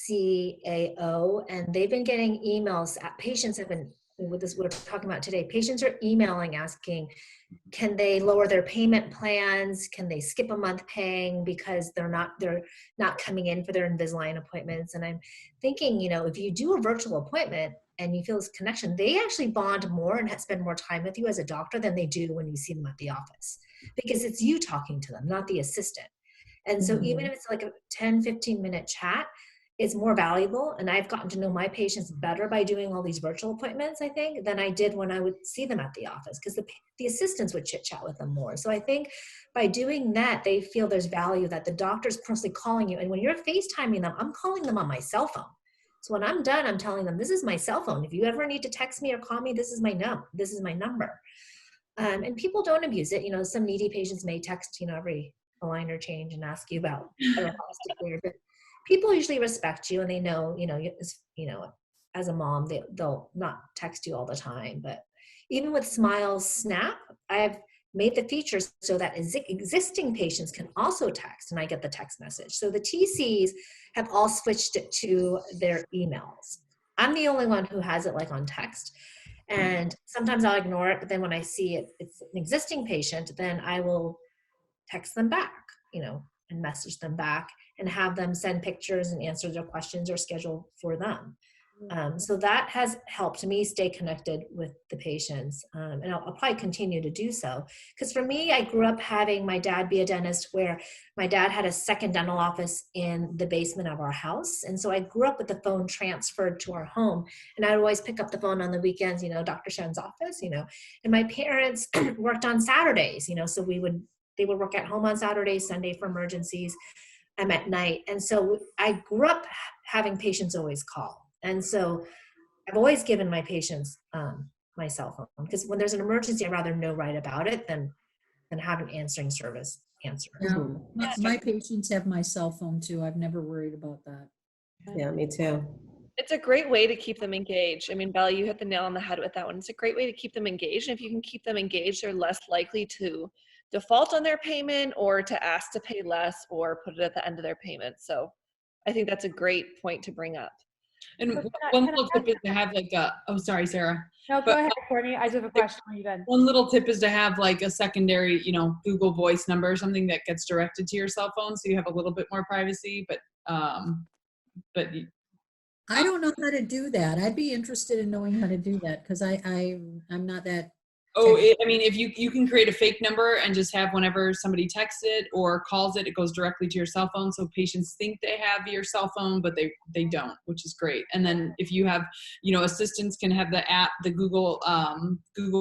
H: CAO, and they've been getting emails. Patients have been, with this we're talking about today, patients are emailing asking, can they lower their payment plans? Can they skip a month paying because they're not coming in for their Invisalign appointments? And I'm thinking, if you do a virtual appointment and you feel this connection, they actually bond more and spend more time with you as a doctor than they do when you see them at the office, because it's you talking to them, not the assistant. And so even if it's like a 10, 15-minute chat, it's more valuable. And I've gotten to know my patients better by doing all these virtual appointments, I think, than I did when I would see them at the office, because the assistants would chit chat with them more. So I think by doing that, they feel there's value that the doctor's personally calling you. And when you're FaceTiming them, I'm calling them on my cell phone. So when I'm done, I'm telling them, this is my cell phone. If you ever need to text me or call me, this is my number. And people don't abuse it. Some needy patients may text, every aligner change and ask you about a clear, but people usually respect you and they know, as a mom, they'll not text you all the time. But even with Smiles Snap, I've made the features so that existing patients can also text, and I get the text message. So the TCs have all switched it to their emails. I'm the only one who has it like on text. And sometimes I'll ignore it, but then when I see it's an existing patient, then I will text them back, and message them back and have them send pictures and answer their questions or schedule for them. So that has helped me stay connected with the patients. And I'll probably continue to do so. Because for me, I grew up having my dad be a dentist, where my dad had a second dental office in the basement of our house. And so I grew up with the phone transferred to our home. And I'd always pick up the phone on the weekends, Dr. Shen's office, And my parents worked on Saturdays, so they would work at home on Saturdays, Sunday for emergencies. I'm at night. And so I grew up having patients always call. And so I've always given my patients my cell phone, because when there's an emergency, I'd rather know right about it than have an answering service answer.
E: Yeah, my patients have my cell phone too. I've never worried about that.
C: Yeah, me too.
A: It's a great way to keep them engaged. I mean, Bella, you hit the nail on the head with that one. It's a great way to keep them engaged. And if you can keep them engaged, they're less likely to default on their payment or to ask to pay less or put it at the end of their payment. So I think that's a great point to bring up.
B: And one little tip is to have like a, oh, sorry, Sarah.
J: No, go ahead, Courtney. I just have a question when you're done.
B: One little tip is to have like a secondary, Google Voice number, something that gets directed to your cell phone, so you have a little bit more privacy. But
E: I don't know how to do that. I'd be interested in knowing how to do that because I'm not that.
B: If you can create a fake number and just have whenever somebody texts it or calls it, it goes directly to your cell phone. So patients think they have your cell phone, but they don't, which is great. And then if you have, assistants can have the app, the Google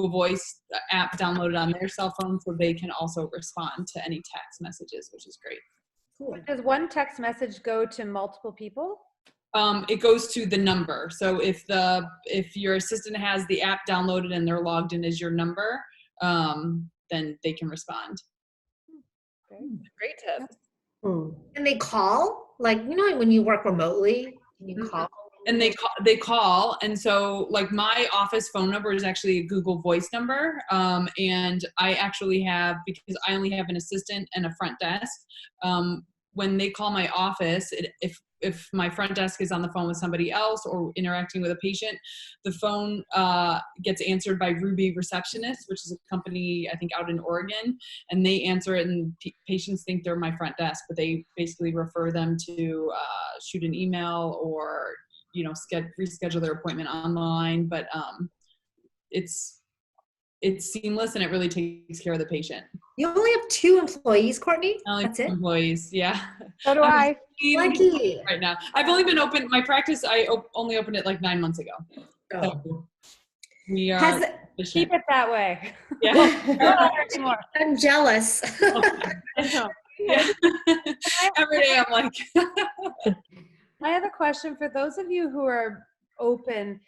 B: Voice app downloaded on their cell phone, so they can also respond to any text messages, which is great.
J: Cool. Does one text message go to multiple people?
B: It goes to the number. So if your assistant has the app downloaded and they're logged in as your number, then they can respond.
A: Great tip.
H: And they call, like, when you work remotely, you call.
B: And they call. And so like my office phone number is actually a Google Voice number. And I actually have, because I only have an assistant and a front desk, when they call my office, if my front desk is on the phone with somebody else or interacting with a patient, the phone gets answered by Ruby Receptionist, which is a company, I think, out in Oregon, and they answer it, and patients think they're my front desk, but they basically refer them to shoot an email or, reschedule their appointment online. But it's seamless and it really takes care of the patient.
H: You only have 2 employees, Courtney?
B: That's it? Employees, yeah.
J: So do I.
H: Lucky.
B: Right now. I've only been open, my practice, I only opened it like 9 months ago. So we are
J: keep it that way.
B: Yeah.
H: I'm jealous.
B: Yeah. Every day I'm like.
J: I have a question for those of you who are open.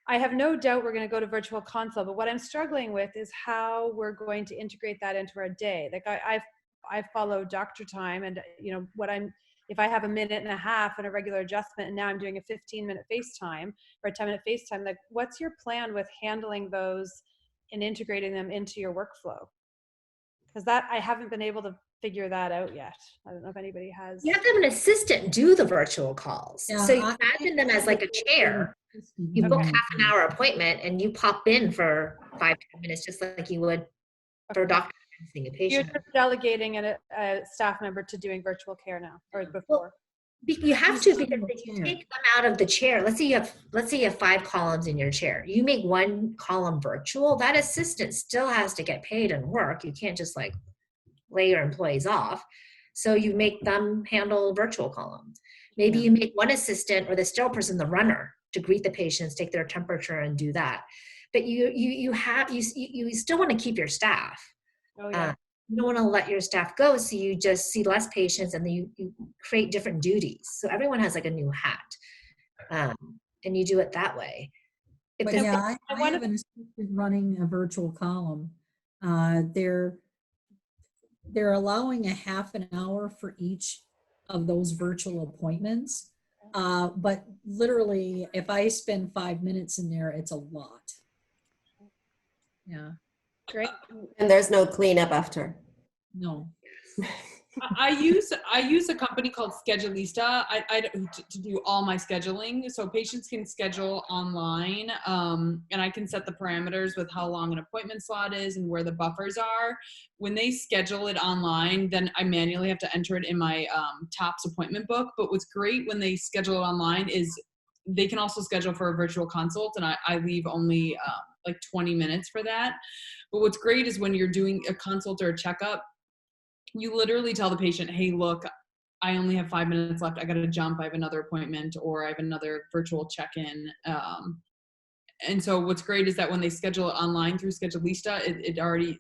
J: I have no doubt we're going to go to virtual consult, but what I'm struggling with is how we're going to integrate that into our day. Like I follow doctor time, and if I have a minute and a half and a regular adjustment, and now I'm doing a 15-minute FaceTime or a 10-minute FaceTime, like what's your plan with handling those and integrating them into your workflow? Because that I haven't been able to figure that out yet. I don't know if anybody has.
H: You have to have an assistant do the virtual calls.
E: Yeah,
H: so you imagine them as like a chair. You book half an hour appointment and you pop in for 5-10 minutes, just like you would for a doctor seeing a patient.
J: You're just delegating a staff member to doing virtual care now, or before.
H: Well, you have to, because if you take them out of the chair, let's say you have 5 columns in your chair. You make 1 column virtual, that assistant still has to get paid and work. You can't just like lay your employees off. So you make them handle virtual columns. Maybe you make one assistant or the sterile person the runner to greet the patients, take their temperature, and do that. But you still want to keep your staff.
J: Oh, yeah.
H: You don't want to let your staff go, so you just see less patients, and then you create different duties. So everyone has like a new hat, and you do it that way.
E: But yeah, I have an assistant running a virtual column. They're allowing a half an hour for each of those virtual appointments. But literally, if I spend 5 minutes in there, it's a lot. Yeah.
A: Great.
C: And there's no cleanup after.
E: No.
B: I use a company called Schedulista to do all my scheduling. So patients can schedule online, and I can set the parameters with how long an appointment slot is and where the buffers are. When they schedule it online, then I manually have to enter it in my TOPS appointment book. But what's great when they schedule it online is they can also schedule for a virtual consult, and I leave only like 20 minutes for that. But what's great is when you're doing a consult or a checkup, you literally tell the patient, hey, look, I only have 5 minutes left. I got to jump. I have another appointment, or I have another virtual check-in. And so what's great is that when they schedule it online through Schedulista,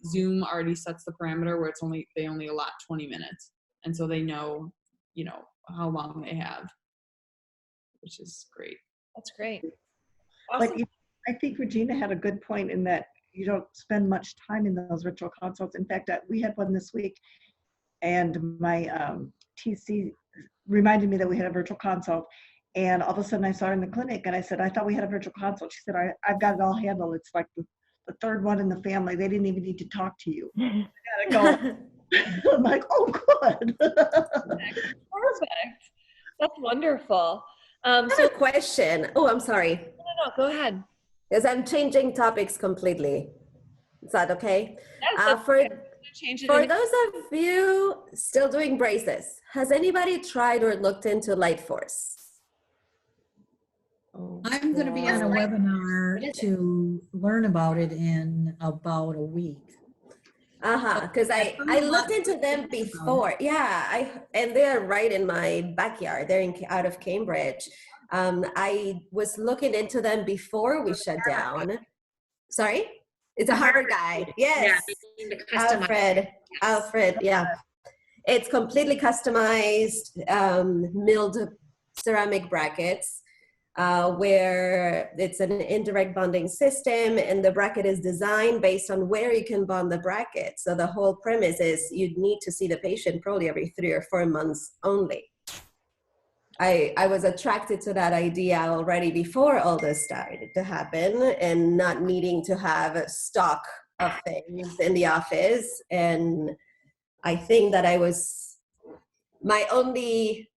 B: Zoom already sets the parameter where they only allot 20 minutes. And so they know, how long they have, which is great.
A: That's great.
F: But
A: Awesome.
F: I think Regina had a good point in that you don't spend much time in those virtual consults. In fact, we had one this week, and my TC reminded me that we had a virtual consult, and all of a sudden I saw her in the clinic, and I said, I thought we had a virtual consult. She said, I've got it all handled. It's like the the third one in the family. They didn't even need to talk to you. I gotta go. I'm like, oh, good.
A: Perfect. That's wonderful.
C: I have a question. Oh, I'm sorry.
A: No, go ahead.
C: Because I'm changing topics completely. Is that okay?
A: Yes,
C: For
A: change it
C: those of you still doing braces, has anybody tried or looked into light force?
E: I'm going to be on a webinar to learn about it in about a week.
C: Because I looked into them before. Yeah, and they're right in my backyard. They're out of Cambridge. I was looking into them before we shut down. Sorry? It's a Harvard guy. Yes.
H: Yeah,
C: Alfred, yeah. It's completely customized, milled ceramic brackets. Where it's an indirect bonding system, and the bracket is designed based on where you can bond the bracket. So the whole premise is you'd need to see the patient probably every 3 or 4 months only. I was attracted to that idea already before all this started to happen, and not needing to have a stock of things in the office. And I think that my only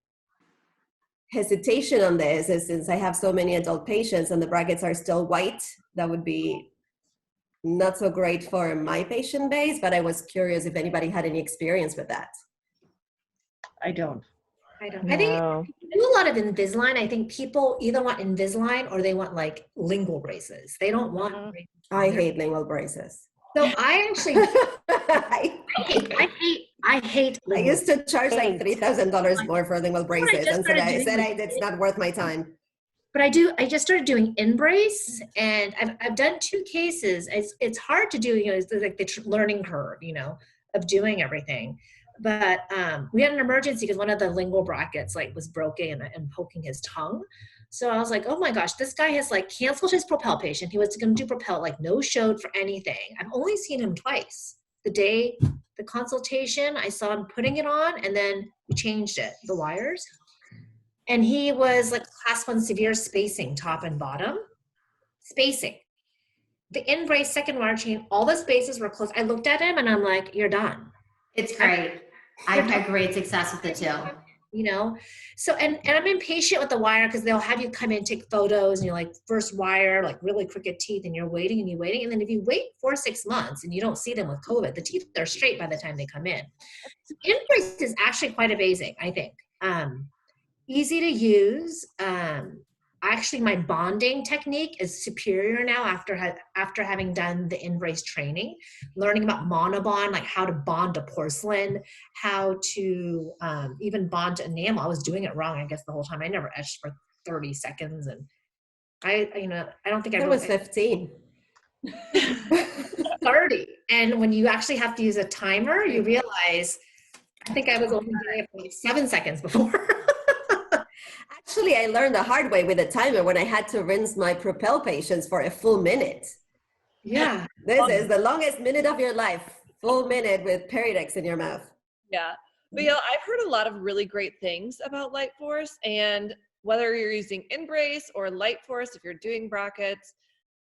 C: hesitation on this is, since I have so many adult patients and the brackets are still white, that would be not so great for my patient base, but I was curious if anybody had any experience with that.
F: I don't.
H: I think I do a lot of Invisalign. I think people either want Invisalign or they want like lingual braces. They don't want braces.
C: I hate lingual braces.
H: So I actually I hate
C: I used to charge like $3,000 more for lingual braces, and said it's not worth my time.
H: But I just started doing in-brace, and I've done 2 cases. It's hard to do, it's like the learning curve, of doing everything. But we had an emergency because one of the lingual brackets was broken and poking his tongue. So I was like, oh my gosh, this guy has canceled his Propel patient. He was going to do Propel, no showed for anything. I've only seen him twice. The day, the consultation, I saw him putting it on, and then we changed it, the wires. And he was class 1 severe spacing, top and bottom. Spacing. The in-brace second wire chain, all the spaces were closed. I looked at him and I'm like, you're done.
G: It's great. I've had great success with it too.
H: So, and I'm impatient with the wire because they'll have you come in, take photos, and you're first wire, really crooked teeth, and you're waiting. And then if you wait 4 or 6 months and you don't see them with COVID, the teeth are straight by the time they come in. So in-brace is actually quite amazing, I think. Easy to use. Actually, my bonding technique is superior now after having done the in-brace training, learning about monobond, how to bond a porcelain, how to even bond enamel. I was doing it wrong, I guess, the whole time. I never etched for 30 seconds, and I don't think I
C: was 15.
H: 30. And when you actually have to use a timer, you realize, I think I was only doing it for 7 seconds before.
C: Actually, I learned the hard way with a timer when I had to rinse my Propel patients for a full minute.
H: Yeah.
C: This is the longest minute of your life. Full minute with Peridex in your mouth.
A: Yeah. But I've heard a lot of really great things about Light Force, and whether you're using in-brace or Light Force, if you're doing brackets,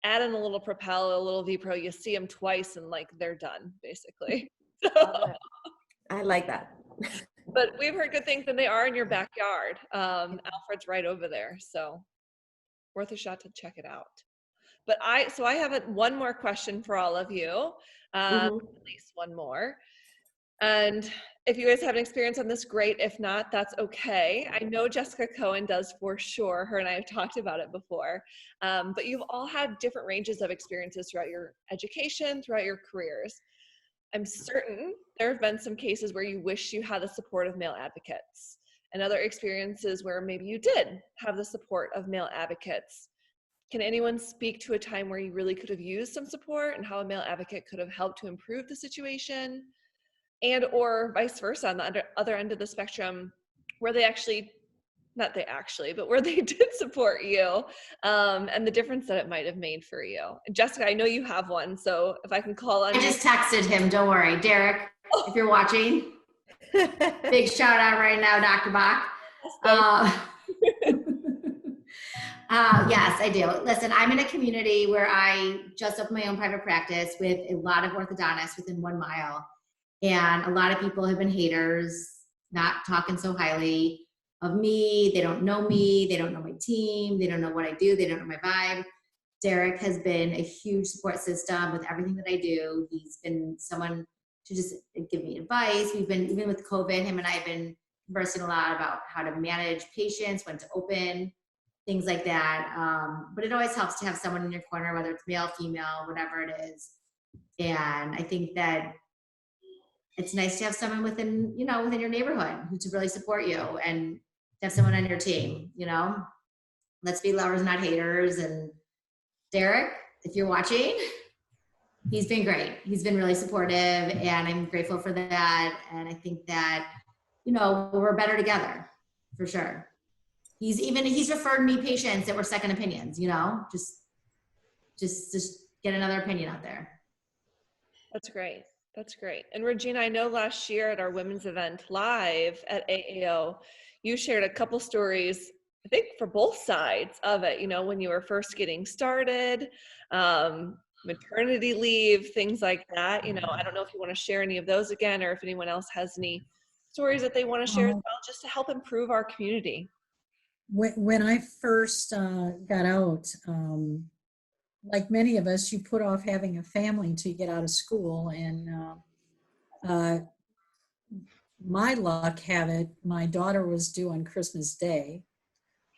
A: add in a little Propel, a little V-Pro, you see them twice and they're done, basically.
C: I like that.
A: But we've heard good things, and they are in your backyard. Alfred's right over there, so worth a shot to check it out. But I have one more question for all of you, at least one more. And if you guys have an experience on this, great. If not, that's okay. I know Jessica Cohen does for sure. Her and I have talked about it before. But you've all had different ranges of experiences throughout your education, throughout your careers. I'm certain there have been some cases where you wish you had the support of male advocates, and other experiences where maybe you did have the support of male advocates. Can anyone speak to a time where you really could have used some support and how a male advocate could have helped to improve the situation? And or vice versa, on the other end of the spectrum, where they where they did support you, and the difference that it might have made for you. Jessica, I know you have one, so if I can call on
G: I just texted him, don't worry. Derek, if you're watching, big shout out right now, Dr. Bach. Yes, I do. Listen, I'm in a community where I just opened my own private practice with a lot of orthodontists within 1 mile. And a lot of people have been haters, not talking so highly of me. They don't know me. They don't know my team. They don't know what I do. They don't know my vibe. Derek has been a huge support system with everything that I do. He's been someone to just give me advice. We've been, even with COVID, him and I have been conversing a lot about how to manage patients, when to open, things like that. But it always helps to have someone in your corner, whether it's male, female, whatever it is. And I think that it's nice to have someone within, you know, within your neighborhood who to really support you, and to have someone on your team, you know. Let's be lovers, not haters. And Derek, if you're watching, he's been great. He's been really supportive, and I'm grateful for that. And I think that, you know, we're better together for sure. He's referred me patients that were second opinions, you know, just get another opinion out there.
A: That's great. That's great. And Regina, I know last year at our women's event live at AAO, you shared a couple stories, I think for both sides of it, you know, when you were first getting started, maternity leave, things like that. You know, I don't know if you want to share any of those again, or if anyone else has any stories that they want to share as well, just to help improve our community.
E: When I first got out, like many of us, you put off having a family until you get out of school. And my luck have it, my daughter was due on Christmas Day.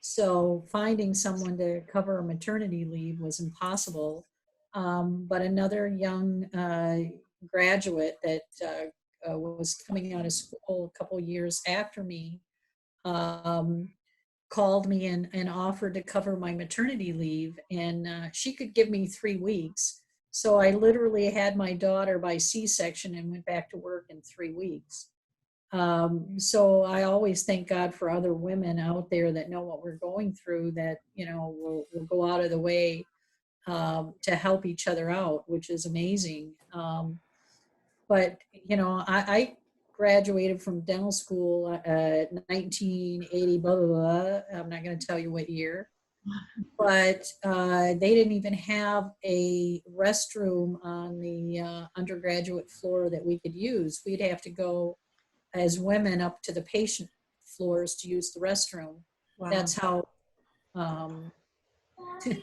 E: So finding someone to cover a maternity leave was impossible. But another young graduate that was coming out of school a couple years after me called me and offered to cover my maternity leave, and she could give me 3 weeks. So I literally had my daughter by C-section and went back to work in 3 weeks. So I always thank God for other women out there that know what we're going through, that, you know, will go out of the way to help each other out, which is amazing. But, you know, I graduated from dental school 1980, blah, blah, blah. I'm not going to tell you what year. But they didn't even have a restroom on the undergraduate floor that we could use. We'd have to go as women up to the patient floors to use the restroom. Wow. That's how they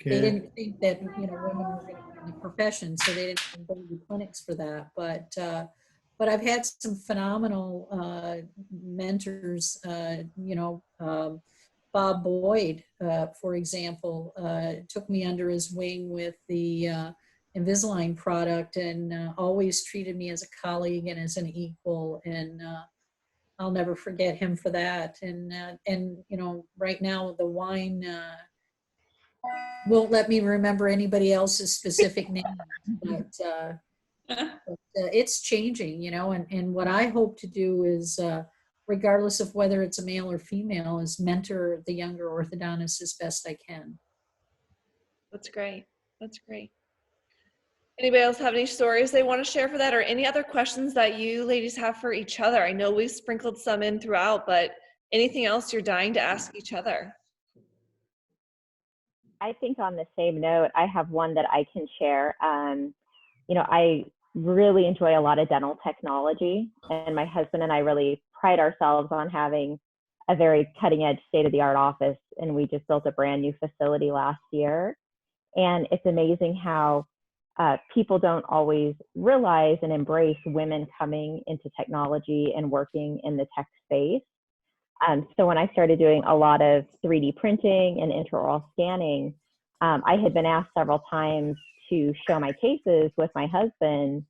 E: didn't think that, you know, women were going to be in the profession, so they didn't even go to clinics for that. But I've had some phenomenal mentors, you know, Bob Boyd, for example, took me under his wing with the Invisalign product, and always treated me as a colleague and as an equal, and I'll never forget him for that. And you know, right now the wine won't let me remember anybody else's specific name, but it's changing, you know, and what I hope to do is, regardless of whether it's a male or female, is mentor the younger orthodontists as best I can.
A: That's great. That's great. Anybody else have any stories they want to share for that, or any other questions that you ladies have for each other? I know we sprinkled some in throughout, but anything else you're dying to ask each other?
D: I think on the same note, I have one that I can share. You know, I really enjoy a lot of dental technology, and my husband and I really pride ourselves on having a very cutting edge state-of-the-art office, and we just built a brand new facility last year. And it's amazing how people don't always realize and embrace women coming into technology and working in the tech space. So when I started doing a lot of 3D printing and intraoral scanning, I had been asked several times to show my cases with my husband.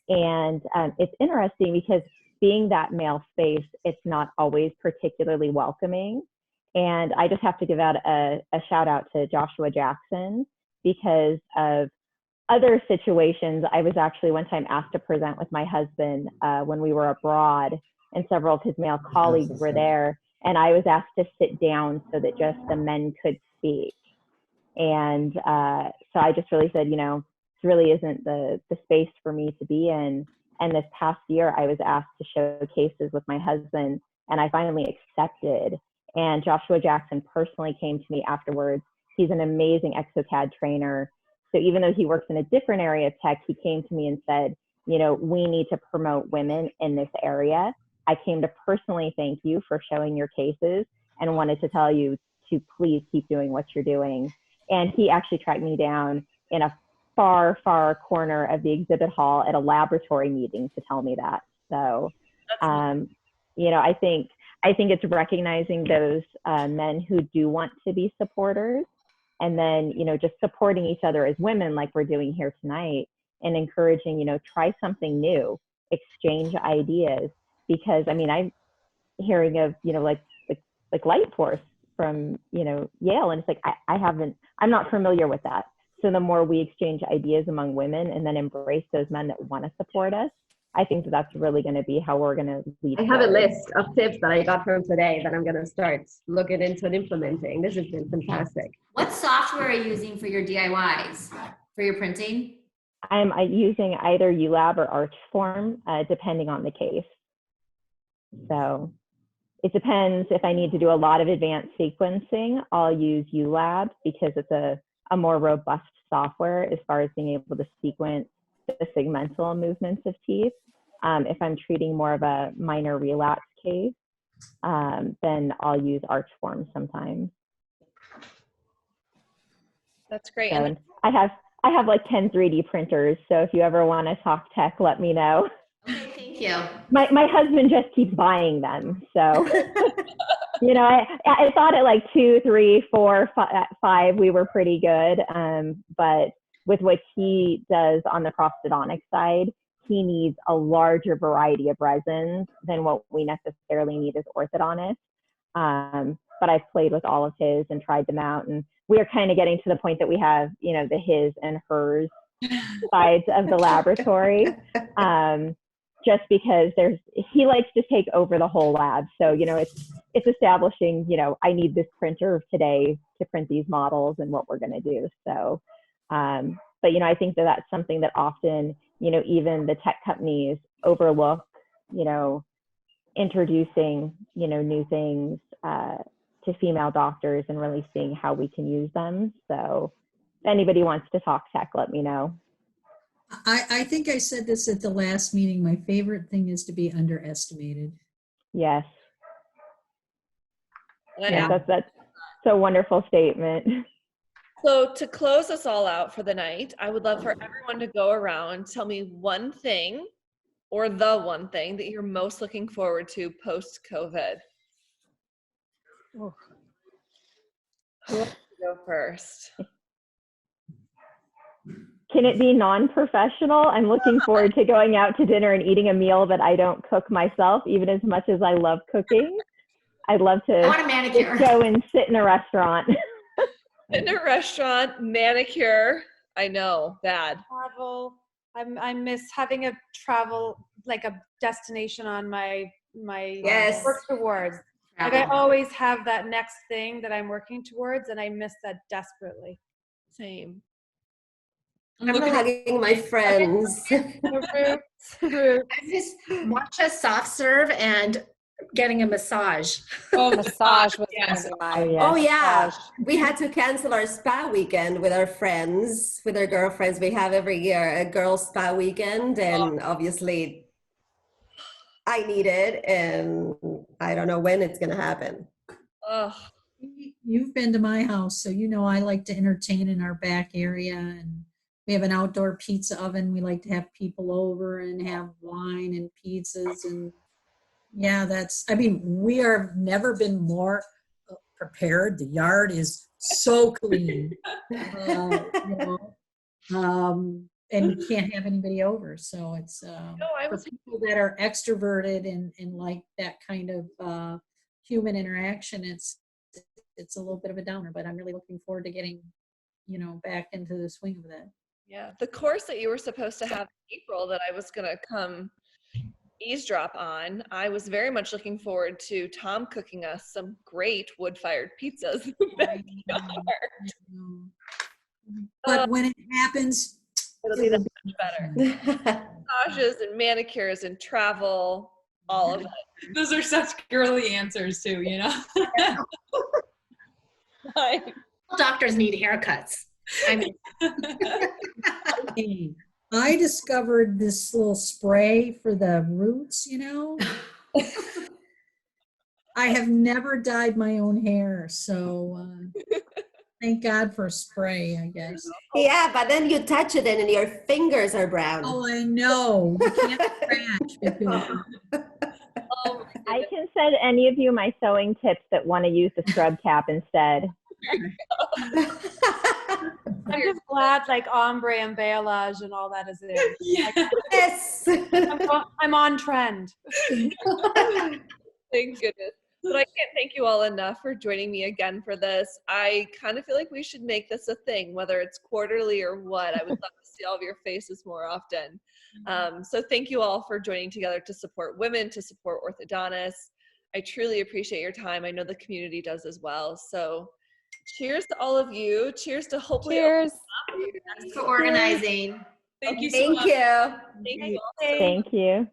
D: And it's interesting because being that male space, it's not always particularly welcoming. And I just have to give out a shout out to Joshua Jackson, because of other situations. I was actually one time asked to present with my husband when we were abroad, and several of his male colleagues were there. And I was asked to sit down so that just the men could speak. And so I just really said, you know, this really isn't the space for me to be in. And this past year, I was asked to show cases with my husband, and I finally accepted. And Joshua Jackson personally came to me afterwards. He's an amazing exocad trainer. So even though he works in a different area of tech, he came to me and said, you know, we need to promote women in this area. I came to personally thank you for showing your cases and wanted to tell you to please keep doing what you're doing. And he actually tracked me down in a far, far corner of the exhibit hall at a laboratory meeting to tell me that. So, you know, I think it's recognizing those men who do want to be supporters, and then, you know, just supporting each other as women like we're doing here tonight, and encouraging, you know, try something new, exchange ideas. Because I mean, I'm hearing of, you know, like Light Force from, you know, Yale, and it's like, I'm not familiar with that. So the more we exchange ideas among women and then embrace those men that want to support us, I think that's really going to be how we're going to lead.
C: I have a list of tips that I got from today that I'm going to start looking into and implementing. This has been fantastic.
G: What software are you using for your DIYs, for your printing?
D: I'm using either ULab or Archform, depending on the case. So it depends. If I need to do a lot of advanced sequencing, I'll use ULab because it's a more robust software as far as being able to sequence the segmental movements of teeth. If I'm treating more of a minor relapse case, then I'll use Archform sometimes.
A: That's great.
D: So, and I have like 10 3D printers, so if you ever want to talk tech, let me know.
G: Okay, thank you.
D: My husband just keeps buying them, so you know, I thought at like 2, 3, 4, 5 we were pretty good, but with what he does on the prosthodontic side, he needs a larger variety of resins than what we necessarily need as orthodontists. But I've played with all of his and tried them out, and we are kind of getting to the point that we have, you know, the his and hers sides of the laboratory. Just because he likes to take over the whole lab. So, you know, it's establishing, you know, I need this printer today to print these models and what we're going to do. So, but, you know, I think that that's something that often, you know, even the tech companies overlook, you know, introducing, you know, new things to female doctors and really seeing how we can use them. So if anybody wants to talk tech, let me know.
E: I think I said this at the last meeting. My favorite thing is to be underestimated.
D: Yes. Yeah, that's a wonderful statement.
A: So to close us all out for the night, I would love for everyone to go around, tell me one thing or the one thing that you're most looking forward to post-COVID. Oh. Who wants to go first?
D: Can it be non-professional? I'm looking forward to going out to dinner and eating a meal that I don't cook myself, even as much as I love cooking. I'd love to just go and sit in a restaurant.
A: In a restaurant, manicure. I know, bad.
J: Travel. I miss having a travel, like a destination on my
C: yes.
J: work towards. Like I always have that next thing that I'm working towards, and I miss that desperately.
A: Same.
C: I'm hugging my friends.
H: I just matcha soft serve and getting a massage.
I: Oh, massage was
A: yes.
C: Oh yeah, we had to cancel our spa weekend with our friends, with our girlfriends. We have every year a girls' spa weekend, and obviously I need it, and I don't know when it's gonna happen.
A: Oh.
E: You've been to my house, so you know I like to entertain in our back area, and we have an outdoor pizza oven. We like to have people over and have wine and pizzas, and yeah, I mean, we have never been more prepared. The yard is so clean, you know, and you can't have anybody over. So it's for people that are extroverted and like that kind of human interaction, it's a little bit of a downer, but I'm really looking forward to getting, you know, back into the swing of that.
A: Yeah, the course that you were supposed to have in April that I was going to come eavesdrop on, I was very much looking forward to Tom cooking us some great wood-fired pizzas in the backyard.
E: But when it happens,
A: it'll be that much better. Massages and manicures and travel. all of it.
B: Those are such girly answers too, you know?
H: Doctors need haircuts. I mean,
E: Hey, I discovered this little spray for the roots, you know. I have never dyed my own hair, so thank God for spray, I guess.
C: Yeah, but then you touch it and your fingers are brown.
E: Oh, I know. You can't scratch because
D: I can send any of you my sewing tips that want to use the scrub cap instead.
J: I'm just glad like ombre and balayage and all that is in.
C: Yes.
J: I'm on trend.
A: Thank goodness. But I can't thank you all enough for joining me again for this. I kind of feel like we should make this a thing, whether it's quarterly or what. I would love to see all of your faces more often. So thank you all for joining together to support women, to support orthodontists. I truly appreciate your time. I know the community does as well. So cheers to all of you. Cheers to hopefully.
I: Cheers.
G: Thanks for organizing.
B: Thank you so much.
C: Thank you.
A: Thank you all so much.
D: Thank you.